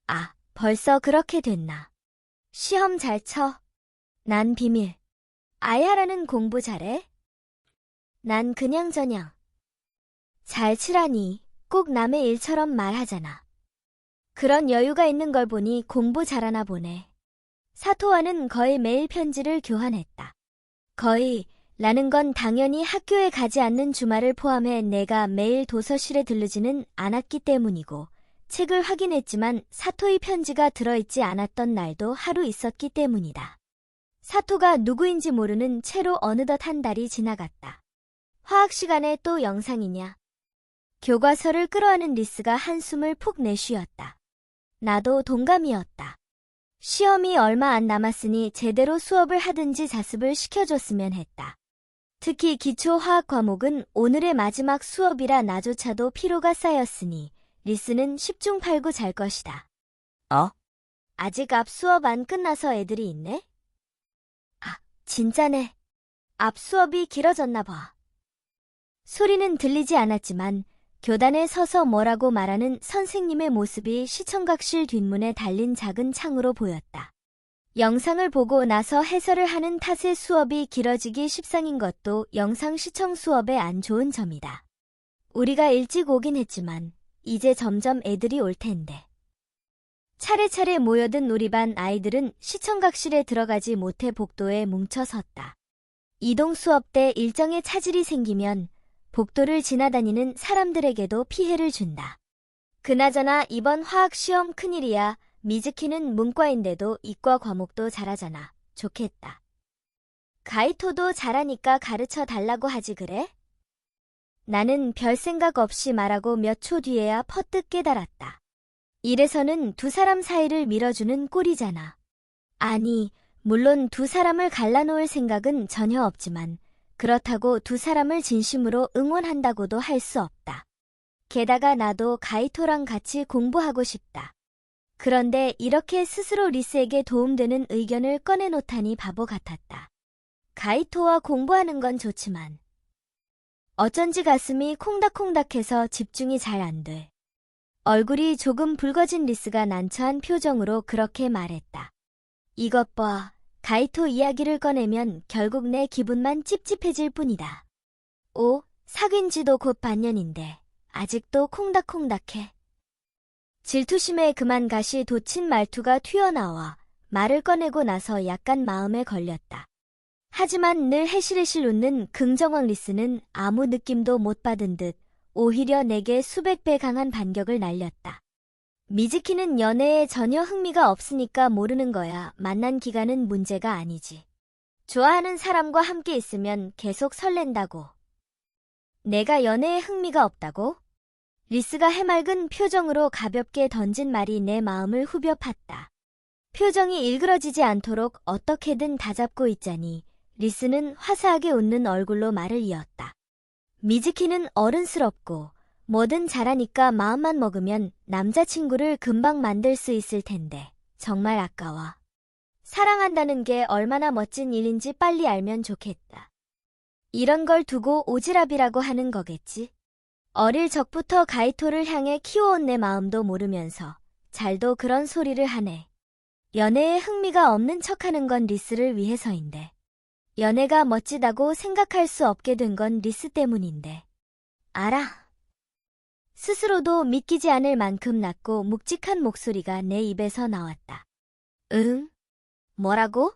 아, 벌써 그렇게 됐나. 시험 잘 쳐. 난 비밀. 아야라는 공부 잘해? 난 그냥저냥. 잘 치라니 꼭 남의 일처럼 말하잖아. 그런 여유가 있는 걸 보니 공부 잘하나 보네. 사토와는 거의 매일 편지를 교환했다. 거의, 라는 건 당연히 학교에 가지 않는 주말을 포함해 내가 매일 도서실에 들르지는 않았기 때문이고, 책을 확인했지만 사토의 편지가 들어있지 않았던 날도 하루 있었기 때문이다. 사토가 누구인지 모르는 채로 어느덧 한 달이 지나갔다. 화학 시간에 또 영상이냐? 교과서를 끌어안은 리스가 한숨을 푹 내쉬었다. 나도 동감이었다. 시험이 얼마 안 남았으니 제대로 수업을 하든지 자습을 시켜줬으면 했다. 특히 기초 화학 과목은 오늘의 마지막 수업이라 나조차도 피로가 쌓였으니 리스는 10중 8구 잘 것이다. 아직 앞 수업 안 끝나서 애들이 있네? 아, 진짜네. 앞 수업이 길어졌나 봐. 소리는 들리지 않았지만 교단에 서서 뭐라고 말하는 선생님의 모습이 시청각실 뒷문에 달린 작은 창으로 보였다. 영상을 보고 나서 해설을 하는 탓에 수업이 길어지기 십상인 것도 영상 시청 수업의 안 좋은 점이다. 우리가 일찍 오긴 했지만 이제 점점 애들이 올 텐데. 차례차례 모여든 우리 반 아이들은 시청각실에 들어가지 못해 복도에 뭉쳐 섰다. 이동 수업 때 일정에 차질이 생기면 복도를 지나다니는 사람들에게도 피해를 준다. 그나저나 이번 화학 시험 큰일이야. 미즈키는 문과인데도 이과 과목도 잘하잖아. 좋겠다. 가이토도 잘하니까 가르쳐 달라고 하지 그래? 나는 별 생각 없이 말하고 몇 초 뒤에야 퍼뜩 깨달았다. 이래서는 두 사람 사이를 밀어주는 꼴이잖아. 아니, 물론 두 사람을 갈라놓을 생각은 전혀 없지만 그렇다고 두 사람을 진심으로 응원한다고도 할 수 없다. 게다가 나도 가이토랑 같이 공부하고 싶다. 그런데 이렇게 스스로 리스에게 도움되는 의견을 꺼내놓다니 바보 같았다. 가이토와 공부하는 건 좋지만 어쩐지 가슴이 콩닥콩닥해서 집중이 잘 안 돼. 얼굴이 조금 붉어진 리스가 난처한 표정으로 그렇게 말했다. 이것 봐. 가이토 이야기를 꺼내면 결국 내 기분만 찝찝해질 뿐이다. 오, 사귄 지도 곧 반년인데 아직도 콩닥콩닥해. 질투심에 그만 가시 돋친 말투가 튀어나와 말을 꺼내고 나서 약간 마음에 걸렸다. 하지만 늘 해실해실 웃는 긍정왕 리스는 아무 느낌도 못 받은 듯 오히려 내게 수백 배 강한 반격을 날렸다. 미즈키는 연애에 전혀 흥미가 없으니까 모르는 거야. 만난 기간은 문제가 아니지. 좋아하는 사람과 함께 있으면 계속 설렌다고. 내가 연애에 흥미가 없다고? 리스가 해맑은 표정으로 가볍게 던진 말이 내 마음을 후벼 팠다. 표정이 일그러지지 않도록 어떻게든 다잡고 있자니 리스는 화사하게 웃는 얼굴로 말을 이었다. 미즈키는 어른스럽고 뭐든 잘하니까 마음만 먹으면 남자친구를 금방 만들 수 있을 텐데 정말 아까워. 사랑한다는 게 얼마나 멋진 일인지 빨리 알면 좋겠다. 이런 걸 두고 오지랖이라고 하는 거겠지? 어릴 적부터 가이토를 향해 키워온 내 마음도 모르면서 잘도 그런 소리를 하네. 연애에 흥미가 없는 척하는 건 리스를 위해서인데 연애가 멋지다고 생각할 수 없게 된 건 리스 때문인데. 알아. 스스로도 믿기지 않을 만큼 낮고 묵직한 목소리가 내 입에서 나왔다. 응? 뭐라고?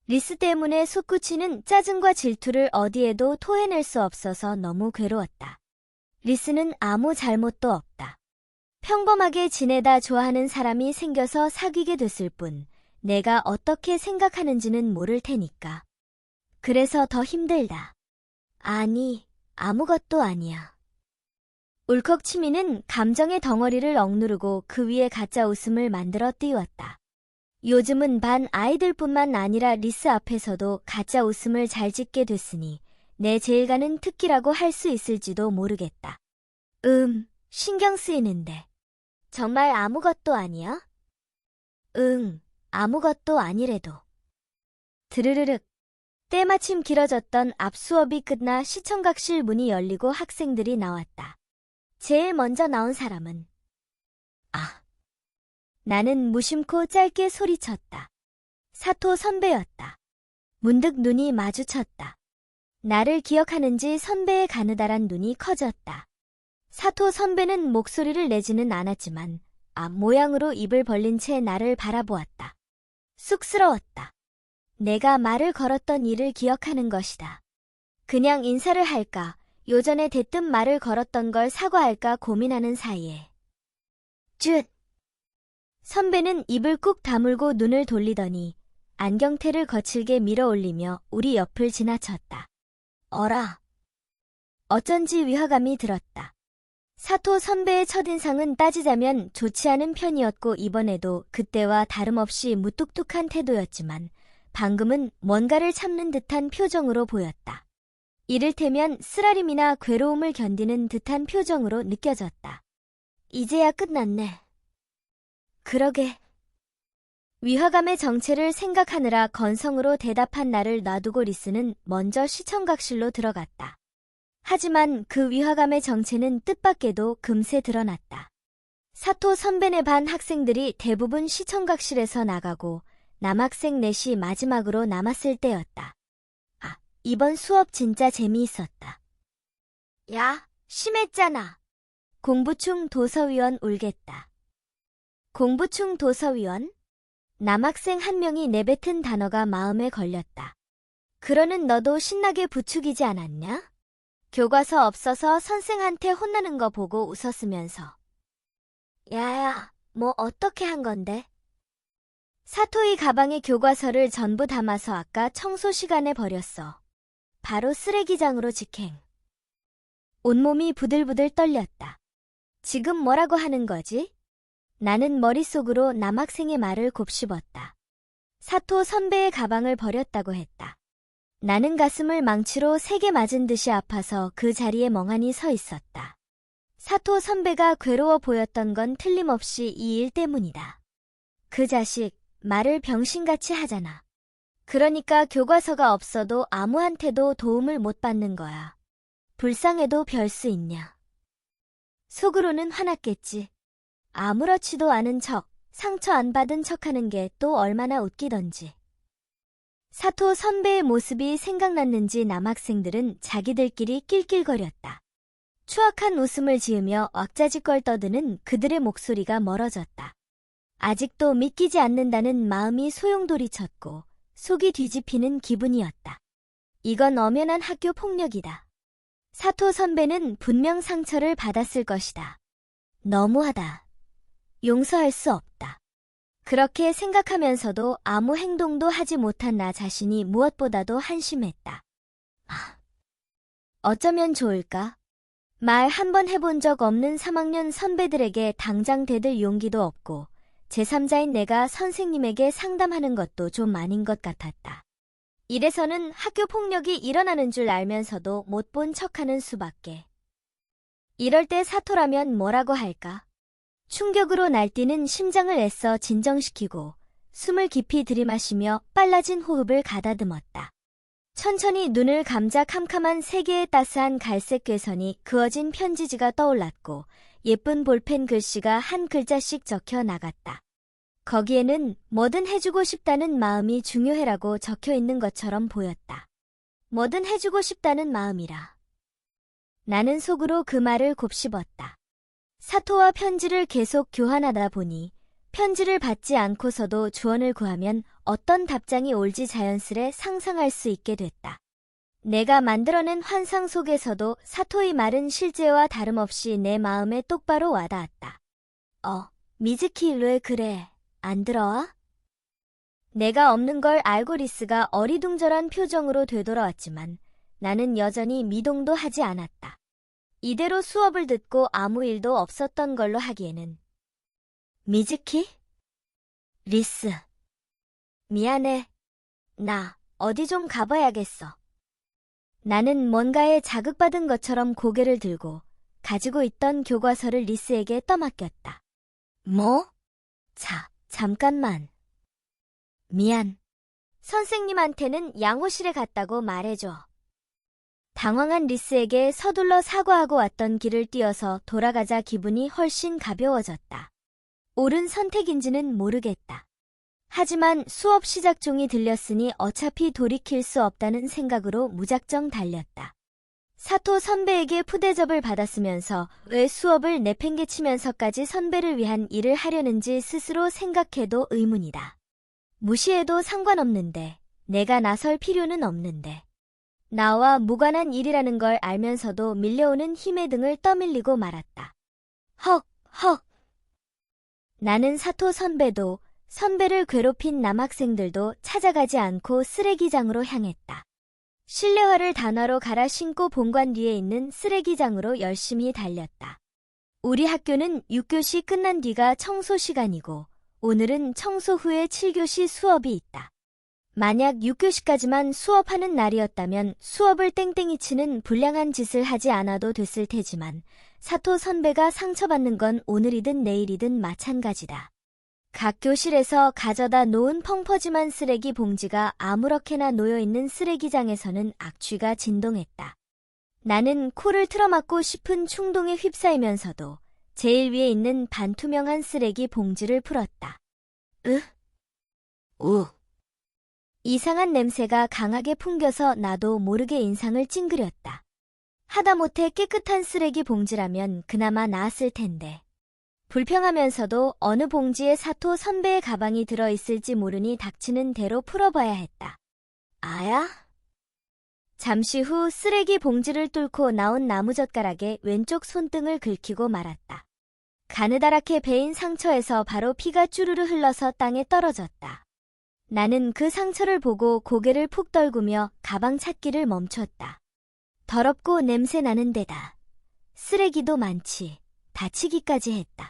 리스 때문에 솟구치는 짜증과 질투를 어디에도 토해낼 수 없어서 너무 괴로웠다. 리스는 아무 잘못도 없다. 평범하게 지내다 좋아하는 사람이 생겨서 사귀게 됐을 뿐 내가 어떻게 생각하는지는 모를 테니까. 그래서 더 힘들다. 아니, 아무것도 아니야. 울컥 치미는 감정의 덩어리를 억누르고 그 위에 가짜 웃음을 만들어 띄웠다. 요즘은 반 아이들뿐만 아니라 리스 앞에서도 가짜 웃음을 잘 짓게 됐으니 내 제일 가는 특기라고 할 수 있을지도 모르겠다. 신경 쓰이는데. 정말 아무것도 아니야? 응, 아무것도 아니래도. 드르르륵. 때마침 길어졌던 앞 수업이 끝나 시청각실 문이 열리고 학생들이 나왔다. 제일 먼저 나온 사람은 나는 무심코 짧게 소리쳤다. 사토 선배였다. 문득 눈이 마주쳤다. 나를 기억하는지 선배의 가느다란 눈이 커졌다. 사토 선배는 목소리를 내지는 않았지만 앞 모양으로 입을 벌린 채 나를 바라보았다. 쑥스러웠다. 내가 말을 걸었던 일을 기억하는 것이다. 그냥 인사를 할까, 요전에 대뜸 말을 걸었던 걸 사과할까 고민하는 사이에 쯧! 선배는 입을 꾹 다물고 눈을 돌리더니 안경테를 거칠게 밀어올리며 우리 옆을 지나쳤다. 어라. 어쩐지 위화감이 들었다. 사토 선배의 첫인상은 따지자면 좋지 않은 편이었고 이번에도 그때와 다름없이 무뚝뚝한 태도였지만 방금은 뭔가를 참는 듯한 표정으로 보였다. 이를테면 쓰라림이나 괴로움을 견디는 듯한 표정으로 느껴졌다. 이제야 끝났네. 그러게. 위화감의 정체를 생각하느라 건성으로 대답한 나를 놔두고 리스는 먼저 시청각실로 들어갔다. 하지만 그 위화감의 정체는 뜻밖에도 금세 드러났다. 사토 선배네 반 학생들이 대부분 시청각실에서 나가고 남학생 넷이 마지막으로 남았을 때였다. 이번 수업 진짜 재미있었다. 야, 심했잖아. 공부충 도서위원 울겠다. 공부충 도서위원? 남학생 한 명이 내뱉은 단어가 마음에 걸렸다. 그러는 너도 신나게 부추기지 않았냐? 교과서 없어서 선생한테 혼나는 거 보고 웃었으면서. 야야, 뭐 어떻게 한 건데? 사토이 가방에 교과서를 전부 담아서 아까 청소 시간에 버렸어. 바로 쓰레기장으로 직행. 온몸이 부들부들 떨렸다. 지금 뭐라고 하는 거지? 나는 머릿속으로 남학생의 말을 곱씹었다. 사토 선배의 가방을 버렸다고 했다. 나는 가슴을 망치로 3개 맞은 듯이 아파서 그 자리에 멍하니 서 있었다. 사토 선배가 괴로워 보였던 건 틀림없이 이 일 때문이다. 그 자식, 말을 병신같이 하잖아. 그러니까 교과서가 없어도 아무한테도 도움을 못 받는 거야. 불쌍해도 별 수 있냐. 속으로는 화났겠지. 아무렇지도 않은 척, 상처 안 받은 척하는 게 또 얼마나 웃기던지. 사토 선배의 모습이 생각났는지 남학생들은 자기들끼리 낄낄거렸다. 추악한 웃음을 지으며 왁자지껄 떠드는 그들의 목소리가 멀어졌다. 아직도 믿기지 않는다는 마음이 소용돌이쳤고 속이 뒤집히는 기분이었다. 이건 엄연한 학교 폭력이다. 사토 선배는 분명 상처를 받았을 것이다. 너무하다. 용서할 수 없다. 그렇게 생각하면서도 아무 행동도 하지 못한 나 자신이 무엇보다도 한심했다. 어쩌면 좋을까? 말 한 번 해본 적 없는 3학년 선배들에게 당장 대들 용기도 없고 제3자인 내가 선생님에게 상담하는 것도 좀 아닌 것 같았다. 이래서는 학교 폭력이 일어나는 줄 알면서도 못 본 척하는 수밖에. 이럴 때 사토라면 뭐라고 할까? 충격으로 날뛰는 심장을 애써 진정시키고 숨을 깊이 들이마시며 빨라진 호흡을 가다듬었다. 천천히 눈을 감자 캄캄한 3개의 따스한 갈색 궤선이 그어진 편지지가 떠올랐고 예쁜 볼펜 글씨가 한 글자씩 적혀 나갔다. 거기에는 뭐든 해주고 싶다는 마음이 중요해라고 적혀 있는 것처럼 보였다. 뭐든 해주고 싶다는 마음이라. 나는 속으로 그 말을 곱씹었다. 사토와 편지를 계속 교환하다 보니 편지를 받지 않고서도 조언을 구하면 어떤 답장이 올지 자연스레 상상할 수 있게 됐다. 내가 만들어낸 환상 속에서도 사토의 말은 실제와 다름없이 내 마음에 똑바로 와닿았다. 미즈키 왜 그래? 안 들어와? 내가 없는 걸 알고 리스가 어리둥절한 표정으로 되돌아왔지만 나는 여전히 미동도 하지 않았다. 이대로 수업을 듣고 아무 일도 없었던 걸로 하기에는. 미즈키? 리스. 미안해. 나 어디 좀 가봐야겠어. 나는 뭔가에 자극받은 것처럼 고개를 들고 가지고 있던 교과서를 리스에게 떠맡겼다. 뭐? 자, 잠깐만. 미안. 선생님한테는 양호실에 갔다고 말해줘. 당황한 리스에게 서둘러 사과하고 왔던 길을 뛰어서 돌아가자 기분이 훨씬 가벼워졌다. 옳은 선택인지는 모르겠다. 하지만 수업 시작 종이 들렸으니 어차피 돌이킬 수 없다는 생각으로 무작정 달렸다. 사토 선배에게 푸대접을 받았으면서 왜 수업을 내팽개치면서까지 선배를 위한 일을 하려는지 스스로 생각해도 의문이다. 무시해도 상관없는데, 내가 나설 필요는 없는데. 나와 무관한 일이라는 걸 알면서도 밀려오는 힘의 등을 떠밀리고 말았다. 헉. 나는 사토 선배도 선배를 괴롭힌 남학생들도 찾아가지 않고 쓰레기장으로 향했다. 실내화를 단화로 갈아 신고 본관 뒤에 있는 쓰레기장으로 열심히 달렸다. 우리 학교는 6교시 끝난 뒤가 청소 시간이고 오늘은 청소 후에 7교시 수업이 있다. 만약 6교시까지만 수업하는 날이었다면 수업을 땡땡이 치는 불량한 짓을 하지 않아도 됐을 테지만 사토 선배가 상처받는 건 오늘이든 내일이든 마찬가지다. 각 교실에서 가져다 놓은 펑퍼짐한 쓰레기 봉지가 아무렇게나 놓여있는 쓰레기장에서는 악취가 진동했다. 나는 코를 틀어막고 싶은 충동에 휩싸이면서도 제일 위에 있는 반투명한 쓰레기 봉지를 풀었다. 이상한 냄새가 강하게 풍겨서 나도 모르게 인상을 찡그렸다. 하다못해 깨끗한 쓰레기 봉지라면 그나마 나았을 텐데. 불평하면서도 어느 봉지에 사토 선배의 가방이 들어있을지 모르니 닥치는 대로 풀어봐야 했다. 아야? 잠시 후 쓰레기 봉지를 뚫고 나온 나무젓가락에 왼쪽 손등을 긁히고 말았다. 가느다랗게 베인 상처에서 바로 피가 쭈르르 흘러서 땅에 떨어졌다. 나는 그 상처를 보고 고개를 푹 떨구며 가방 찾기를 멈췄다. 더럽고 냄새 나는 데다 쓰레기도 많지. 다치기까지 했다.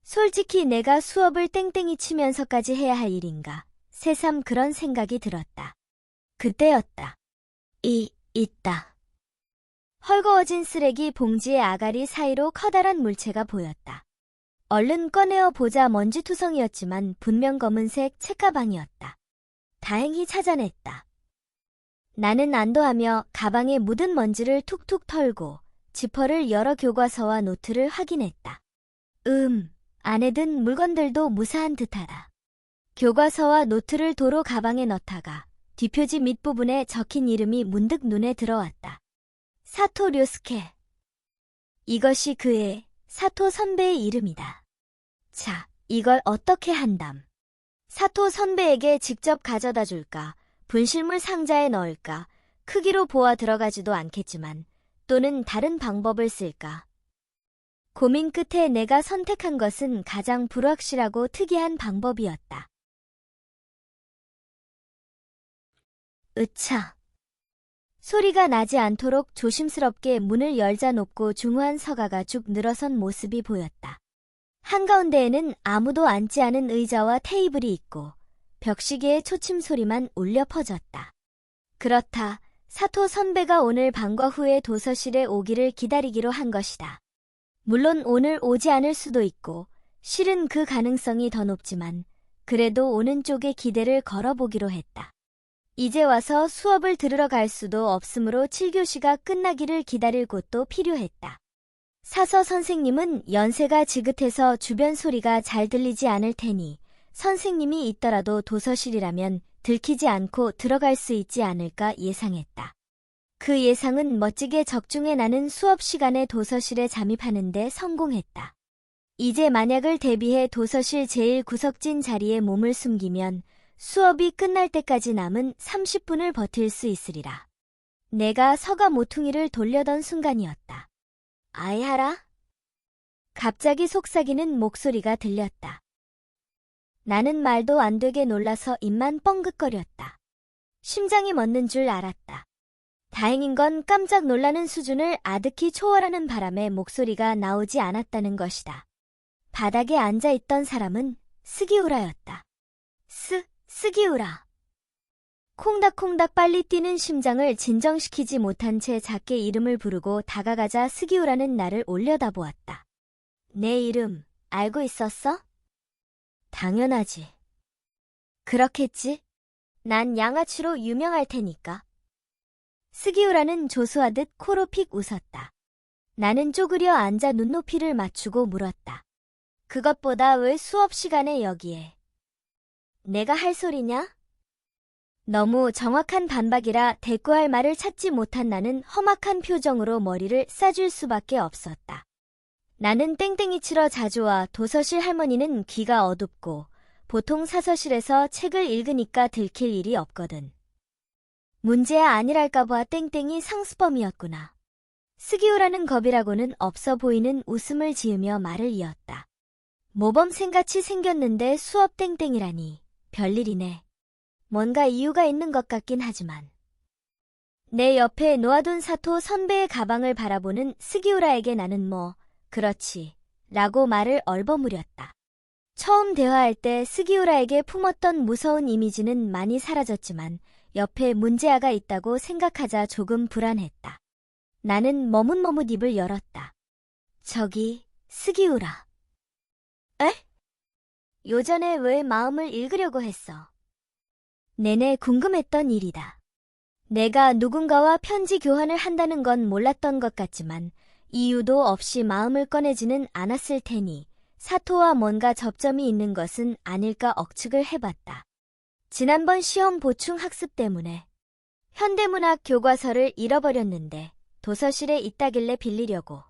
솔직히 내가 수업을 땡땡이 치면서까지 해야 할 일인가. 새삼 그런 생각이 들었다. 그때였다. 있다. 헐거워진 쓰레기 봉지의 아가리 사이로 커다란 물체가 보였다. 얼른 꺼내어 보자 먼지투성이었지만 분명 검은색 책가방이었다. 다행히 찾아냈다. 나는 안도하며 가방에 묻은 먼지를 툭툭 털고 지퍼를 열어 교과서와 노트를 확인했다. 안에 든 물건들도 무사한 듯하다. 교과서와 노트를 도로 가방에 넣다가 뒷표지 밑부분에 적힌 이름이 문득 눈에 들어왔다. 사토 료스케. 이것이 그의 사토 선배의 이름이다. 자, 이걸 어떻게 한담? 사토 선배에게 직접 가져다 줄까? 분실물 상자에 넣을까? 크기로 보아 들어가지도 않겠지만 또는 다른 방법을 쓸까? 고민 끝에 내가 선택한 것은 가장 불확실하고 특이한 방법이었다. 으차. 소리가 나지 않도록 조심스럽게 문을 열자 높고 중후한 서가가 쭉 늘어선 모습이 보였다. 한가운데에는 아무도 앉지 않은 의자와 테이블이 있고 벽시계의 초침 소리만 울려 퍼졌다. 그렇다. 사토 선배가 오늘 방과 후에 도서실에 오기를 기다리기로 한 것이다. 물론 오늘 오지 않을 수도 있고 실은 그 가능성이 더 높지만 그래도 오는 쪽에 기대를 걸어보기로 했다. 이제 와서 수업을 들으러 갈 수도 없으므로 7교시가 끝나기를 기다릴 곳도 필요했다. 사서 선생님은 연세가 지긋해서 주변 소리가 잘 들리지 않을 테니 선생님이 있더라도 도서실이라면 들키지 않고 들어갈 수 있지 않을까 예상했다. 그 예상은 멋지게 적중해 나는 수업 시간에 도서실에 잠입하는 데 성공했다. 이제 만약을 대비해 도서실 제일 구석진 자리에 몸을 숨기면 수업이 끝날 때까지 남은 30분을 버틸 수 있으리라. 내가 서가 모퉁이를 돌려던 순간이었다. 아이하라? 갑자기 속삭이는 목소리가 들렸다. 나는 말도 안 되게 놀라서 입만 뻥긋거렸다. 심장이 멎는 줄 알았다. 다행인 건 깜짝 놀라는 수준을 아득히 초월하는 바람에 목소리가 나오지 않았다는 것이다. 바닥에 앉아있던 사람은 스기우라였다. 스기우라. 콩닥콩닥 빨리 뛰는 심장을 진정시키지 못한 채 작게 이름을 부르고 다가가자 스기우라는 나를 올려다보았다. 내 이름 알고 있었어? 당연하지. 그렇겠지. 난 양아치로 유명할 테니까. 스기우라는 조수하듯 코로 픽 웃었다. 나는 쪼그려 앉아 눈높이를 맞추고 물었다. 그것보다 왜 수업 시간에 여기에? 내가 할 소리냐? 너무 정확한 반박이라 대꾸할 말을 찾지 못한 나는 험악한 표정으로 머리를 싸줄 수밖에 없었다. 나는 땡땡이 치러 자주 와 도서실 할머니는 귀가 어둡고 보통 사서실에서 책을 읽으니까 들킬 일이 없거든. 문제야 아니랄까 봐 땡땡이 상수범이었구나. 스기우라는 겁이라고는 없어 보이는 웃음을 지으며 말을 이었다. 모범생같이 생겼는데 수업 땡땡이라니 별일이네. 뭔가 이유가 있는 것 같긴 하지만. 내 옆에 놓아둔 사토 선배의 가방을 바라보는 스기우라에게 나는 뭐 그렇지 라고 말을 얼버무렸다. 처음 대화할 때 스기우라에게 품었던 무서운 이미지는 많이 사라졌지만 옆에 문제아가 있다고 생각하자 조금 불안했다. 나는 머뭇머뭇 입을 열었다. 저기 스기우라. 에? 요전에 왜 마음을 읽으려고 했어? 내내 궁금했던 일이다. 내가 누군가와 편지 교환을 한다는 건 몰랐던 것 같지만 이유도 없이 마음을 꺼내지는 않았을 테니 사토와 뭔가 접점이 있는 것은 아닐까 억측을 해봤다. 지난번 시험 보충 학습 때문에 현대문학 교과서를 잃어버렸는데 도서실에 있다길래 빌리려고.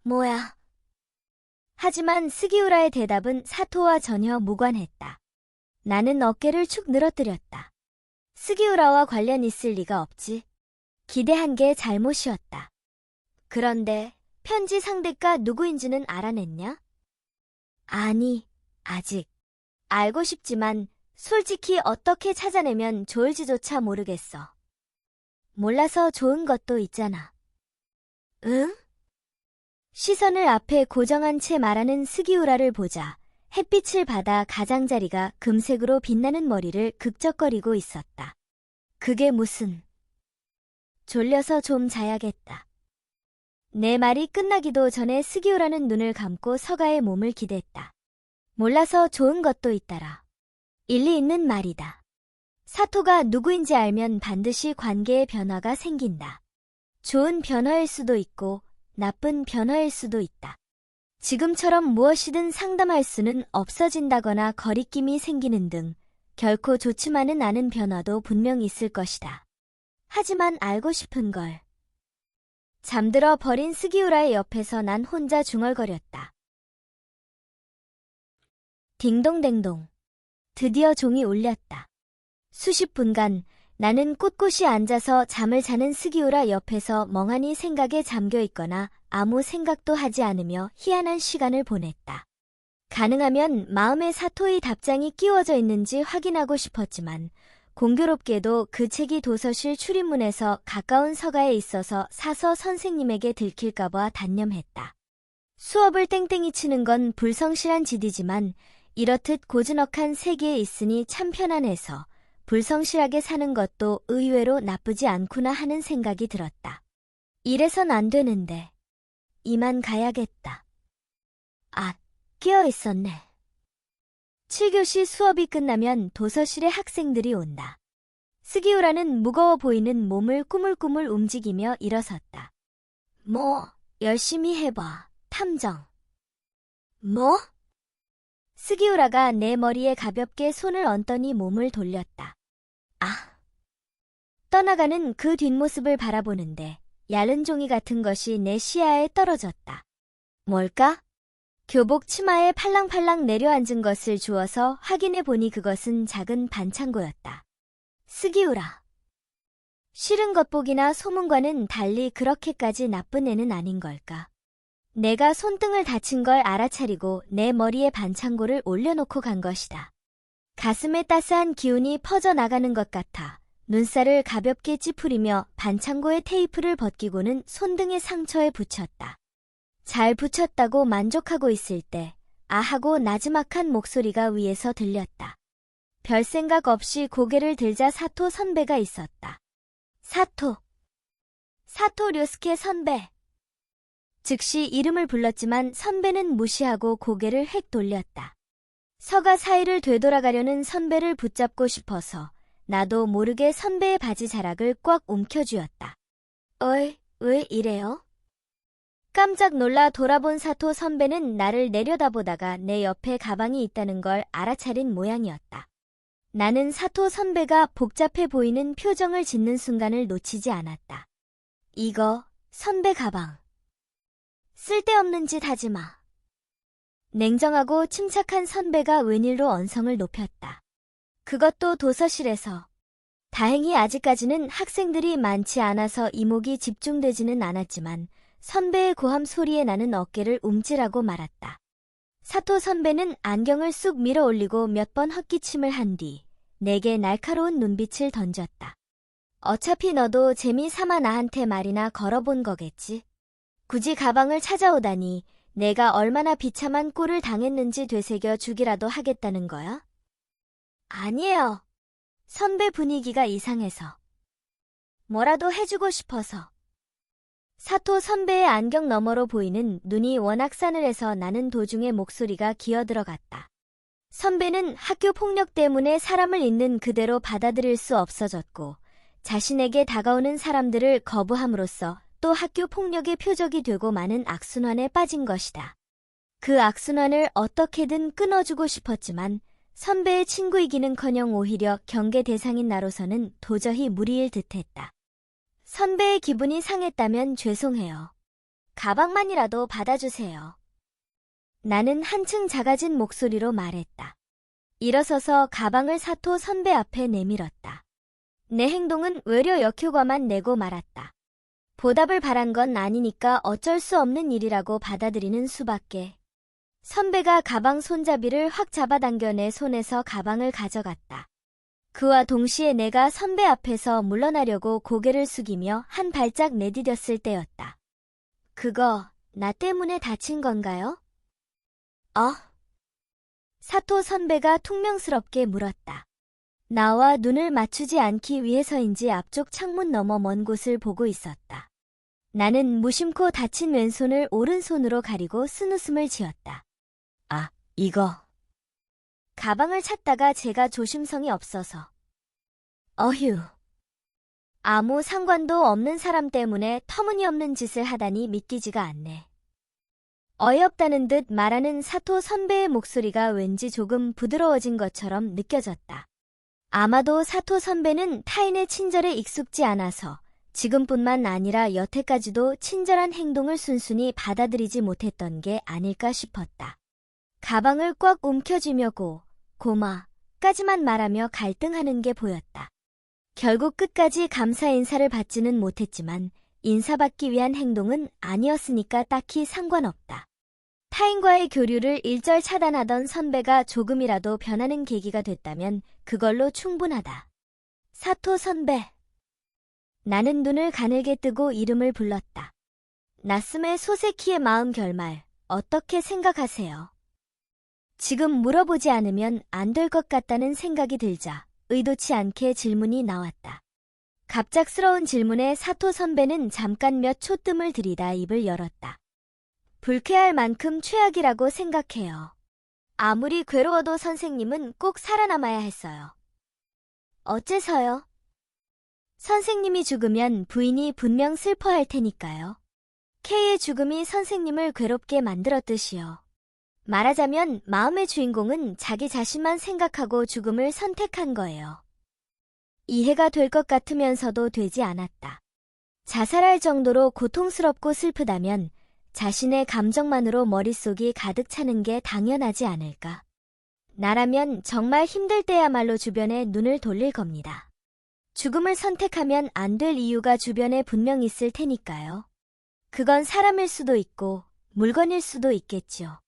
뭐야? 하지만 스기우라의 대답은 사토와 전혀 무관했다. 나는 어깨를 축 늘어뜨렸다. 스기우라와 관련 있을 리가 없지. 기대한 게 잘못이었다. 그런데 편지 상대가 누구인지는 알아냈냐? 아니, 아직. 알고 싶지만 솔직히 어떻게 찾아내면 좋을지조차 모르겠어. 몰라서 좋은 것도 있잖아. 응? 시선을 앞에 고정한 채 말하는 스기우라를 보자 햇빛을 받아 가장자리가 금색으로 빛나는 머리를 극적거리고 있었다. 그게 무슨... 졸려서 좀 자야겠다. 내 말이 끝나기도 전에 스기우라는 눈을 감고 서가의 몸을 기댔다. 몰라서 좋은 것도 있더라. 일리 있는 말이다. 사토가 누구인지 알면 반드시 관계의 변화가 생긴다. 좋은 변화일 수도 있고 나쁜 변화일 수도 있다. 지금처럼 무엇이든 상담할 수는 없어진다거나 거리낌이 생기는 등 결코 좋지만은 않은 변화도 분명 있을 것이다. 하지만 알고 싶은 걸. 잠들어 버린 스기우라의 옆에서 난 혼자 중얼거렸다. 딩동댕동. 드디어 종이 울렸다. 수십 분간 나는 꿋꿋이 앉아서 잠을 자는 스기우라 옆에서 멍하니 생각에 잠겨있거나 아무 생각도 하지 않으며 희한한 시간을 보냈다. 가능하면 마음에 사토의 답장이 끼워져 있는지 확인하고 싶었지만 공교롭게도 그 책이 도서실 출입문에서 가까운 서가에 있어서 사서 선생님에게 들킬까봐 단념했다. 수업을 땡땡이 치는 건 불성실한 짓이지만 이렇듯 고즈넉한 세계에 있으니 참 편안해서 불성실하게 사는 것도 의외로 나쁘지 않구나 하는 생각이 들었다. 이래선 안 되는데 이만 가야겠다. 아, 끼어 있었네. 7교시 수업이 끝나면 도서실에 학생들이 온다. 스기우라는 무거워 보이는 몸을 꾸물꾸물 움직이며 일어섰다. 열심히 해봐, 탐정. 스기우라가 내 머리에 가볍게 손을 얹더니 몸을 돌렸다. 떠나가는 그 뒷모습을 바라보는데 얇은 종이 같은 것이 내 시야에 떨어졌다. 뭘까? 교복 치마에 팔랑팔랑 내려앉은 것을 주워서 확인해보니 그것은 작은 반창고였다. 스기우라. 싫은 겉보기나 소문과는 달리 그렇게까지 나쁜 애는 아닌 걸까? 내가 손등을 다친 걸 알아차리고 내 머리에 반창고를 올려놓고 간 것이다. 가슴에 따스한 기운이 퍼져나가는 것 같아 눈살을 가볍게 찌푸리며 반창고의 테이프를 벗기고는 손등의 상처에 붙였다. 잘 붙였다고 만족하고 있을 때 아하고 나지막한 목소리가 위에서 들렸다. 별 생각 없이 고개를 들자 사토 선배가 있었다. 사토 료스케 선배. 즉시 이름을 불렀지만 선배는 무시하고 고개를 획 돌렸다. 서가 사이를 되돌아가려는 선배를 붙잡고 싶어서 나도 모르게 선배의 바지 자락을 꽉 움켜쥐었다. 어이, 왜 이래요? 깜짝 놀라 돌아본 사토 선배는 나를 내려다보다가 내 옆에 가방이 있다는 걸 알아차린 모양이었다. 나는 사토 선배가 복잡해 보이는 표정을 짓는 순간을 놓치지 않았다. 이거 선배 가방. 쓸데없는 짓 하지 마. 냉정하고 침착한 선배가 웬일로 언성을 높였다. 그것도 도서실에서. 다행히 아직까지는 학생들이 많지 않아서 이목이 집중되지는 않았지만 선배의 고함 소리에 나는 어깨를 움찔하고 말았다. 사토 선배는 안경을 쑥 밀어 올리고 몇 번 헛기침을 한 뒤 내게 날카로운 눈빛을 던졌다. 어차피 너도 재미삼아 나한테 말이나 걸어본 거겠지. 굳이 가방을 찾아오다니 내가 얼마나 비참한 꼴을 당했는지 되새겨 주기라도 하겠다는 거야? 아니에요. 선배 분위기가 이상해서. 뭐라도 해주고 싶어서. 사토 선배의 안경 너머로 보이는 눈이 워낙 싸늘해서 나는 도중에 목소리가 기어들어갔다. 선배는 학교 폭력 때문에 사람을 있는 그대로 받아들일 수 없어졌고 자신에게 다가오는 사람들을 거부함으로써 또 학교 폭력의 표적이 되고 많은 악순환에 빠진 것이다. 그 악순환을 어떻게든 끊어주고 싶었지만 선배의 친구이기는커녕 오히려 경계 대상인 나로서는 도저히 무리일 듯했다. 선배의 기분이 상했다면 죄송해요. 가방만이라도 받아주세요. 나는 한층 작아진 목소리로 말했다. 일어서서 가방을 사토 선배 앞에 내밀었다. 내 행동은 외려 역효과만 내고 말았다. 보답을 바란 건 아니니까 어쩔 수 없는 일이라고 받아들이는 수밖에. 선배가 가방 손잡이를 확 잡아당겨 내 손에서 가방을 가져갔다. 그와 동시에 내가 선배 앞에서 물러나려고 고개를 숙이며 한 발짝 내디뎠을 때였다. 그거 나 때문에 다친 건가요? 사토 선배가 퉁명스럽게 물었다. 나와 눈을 맞추지 않기 위해서인지 앞쪽 창문 너머 먼 곳을 보고 있었다. 나는 무심코 다친 왼손을 오른손으로 가리고 쓴웃음을 지었다. 이거. 가방을 찾다가 제가 조심성이 없어서. 어휴. 아무 상관도 없는 사람 때문에 터무니없는 짓을 하다니 믿기지가 않네. 어이없다는 듯 말하는 사토 선배의 목소리가 왠지 조금 부드러워진 것처럼 느껴졌다. 아마도 사토 선배는 타인의 친절에 익숙지 않아서 지금뿐만 아니라 여태까지도 친절한 행동을 순순히 받아들이지 못했던 게 아닐까 싶었다. 가방을 꽉 움켜쥐며 고마까지만 말하며 갈등하는 게 보였다. 결국 끝까지 감사 인사를 받지는 못했지만 인사받기 위한 행동은 아니었으니까 딱히 상관없다. 타인과의 교류를 일절 차단하던 선배가 조금이라도 변하는 계기가 됐다면 그걸로 충분하다. 사토 선배. 나는 눈을 가늘게 뜨고 이름을 불렀다. 나스메 소세키의 마음 결말, 어떻게 생각하세요? 지금 물어보지 않으면 안 될 것 같다는 생각이 들자 의도치 않게 질문이 나왔다. 갑작스러운 질문에 사토 선배는 잠깐 몇 초 뜸을 들이다 입을 열었다. 불쾌할 만큼 최악이라고 생각해요. 아무리 괴로워도 선생님은 꼭 살아남아야 했어요. 어째서요? 선생님이 죽으면 부인이 분명 슬퍼할 테니까요. K의 죽음이 선생님을 괴롭게 만들었듯이요. 말하자면 마음의 주인공은 자기 자신만 생각하고 죽음을 선택한 거예요. 이해가 될 것 같으면서도 되지 않았다. 자살할 정도로 고통스럽고 슬프다면 자신의 감정만으로 머릿속이 가득 차는 게 당연하지 않을까. 나라면 정말 힘들 때야말로 주변에 눈을 돌릴 겁니다. 죽음을 선택하면 안 될 이유가 주변에 분명 있을 테니까요. 그건 사람일 수도 있고 물건일 수도 있겠지요.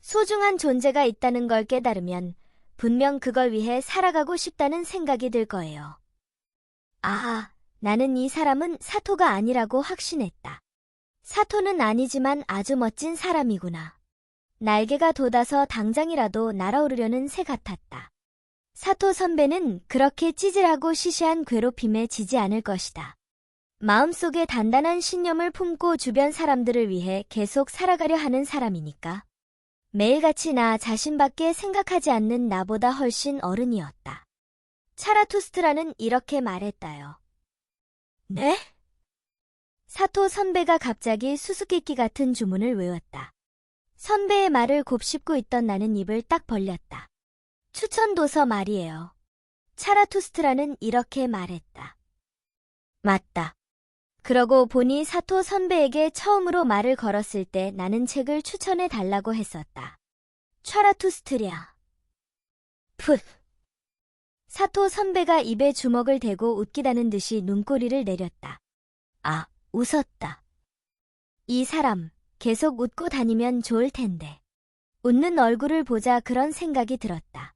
소중한 존재가 있다는 걸 깨달으면 분명 그걸 위해 살아가고 싶다는 생각이 들 거예요. 나는 이 사람은 사토가 아니라고 확신했다. 사토는 아니지만 아주 멋진 사람이구나. 날개가 돋아서 당장이라도 날아오르려는 새 같았다. 사토 선배는 그렇게 찌질하고 시시한 괴롭힘에 지지 않을 것이다. 마음속에 단단한 신념을 품고 주변 사람들을 위해 계속 살아가려 하는 사람이니까. 매일같이 나 자신밖에 생각하지 않는 나보다 훨씬 어른이었다. 차라투스트라는 이렇게 말했다요. 네? 사토 선배가 갑자기 수수께끼 같은 주문을 외웠다. 선배의 말을 곱씹고 있던 나는 입을 딱 벌렸다. 추천도서 말이에요. 차라투스트라는 이렇게 말했다. 맞다. 그러고 보니 사토 선배에게 처음으로 말을 걸었을 때 나는 책을 추천해 달라고 했었다. 차라투스트랴. 풋. 사토 선배가 입에 주먹을 대고 웃기다는 듯이 눈꼬리를 내렸다. 아, 웃었다. 이 사람, 계속 웃고 다니면 좋을 텐데. 웃는 얼굴을 보자 그런 생각이 들었다.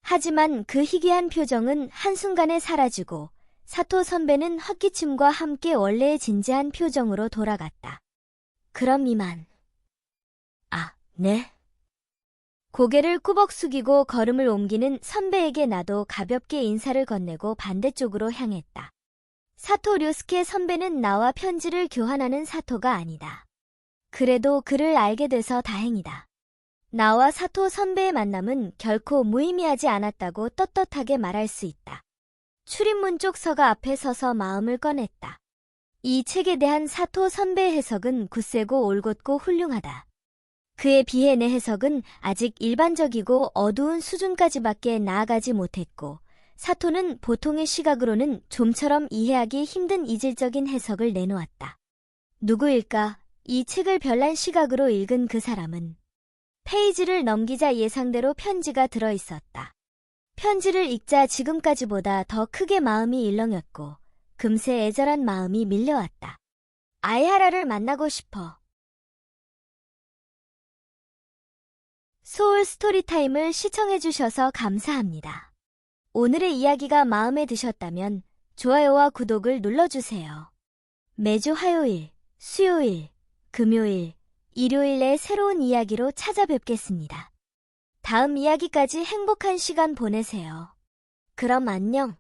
하지만 그 희귀한 표정은 한순간에 사라지고 사토 선배는 헛기침과 함께 원래의 진지한 표정으로 돌아갔다. 그럼 이만. 아, 네. 고개를 꾸벅 숙이고 걸음을 옮기는 선배에게 나도 가볍게 인사를 건네고 반대쪽으로 향했다. 사토 류스케 선배는 나와 편지를 교환하는 사토가 아니다. 그래도 그를 알게 돼서 다행이다. 나와 사토 선배의 만남은 결코 무의미하지 않았다고 떳떳하게 말할 수 있다. 출입문 쪽 서가 앞에 서서 마음을 꺼냈다. 이 책에 대한 사토 선배의 해석은 굳세고 올곧고 훌륭하다. 그에 비해 내 해석은 아직 일반적이고 어두운 수준까지밖에 나아가지 못했고, 사토는 보통의 시각으로는 좀처럼 이해하기 힘든 이질적인 해석을 내놓았다. 누구일까? 이 책을 별난 시각으로 읽은 그 사람은. 페이지를 넘기자 예상대로 편지가 들어있었다. 편지를 읽자 지금까지보다 더 크게 마음이 일렁였고 금세 애절한 마음이 밀려왔다. 아이하라를 만나고 싶어. 소울 스토리타임을 시청해주셔서 감사합니다. 오늘의 이야기가 마음에 드셨다면 좋아요와 구독을 눌러주세요. 매주 화요일, 수요일, 금요일, 일요일에 새로운 이야기로 찾아뵙겠습니다. 다음 이야기까지 행복한 시간 보내세요. 그럼 안녕.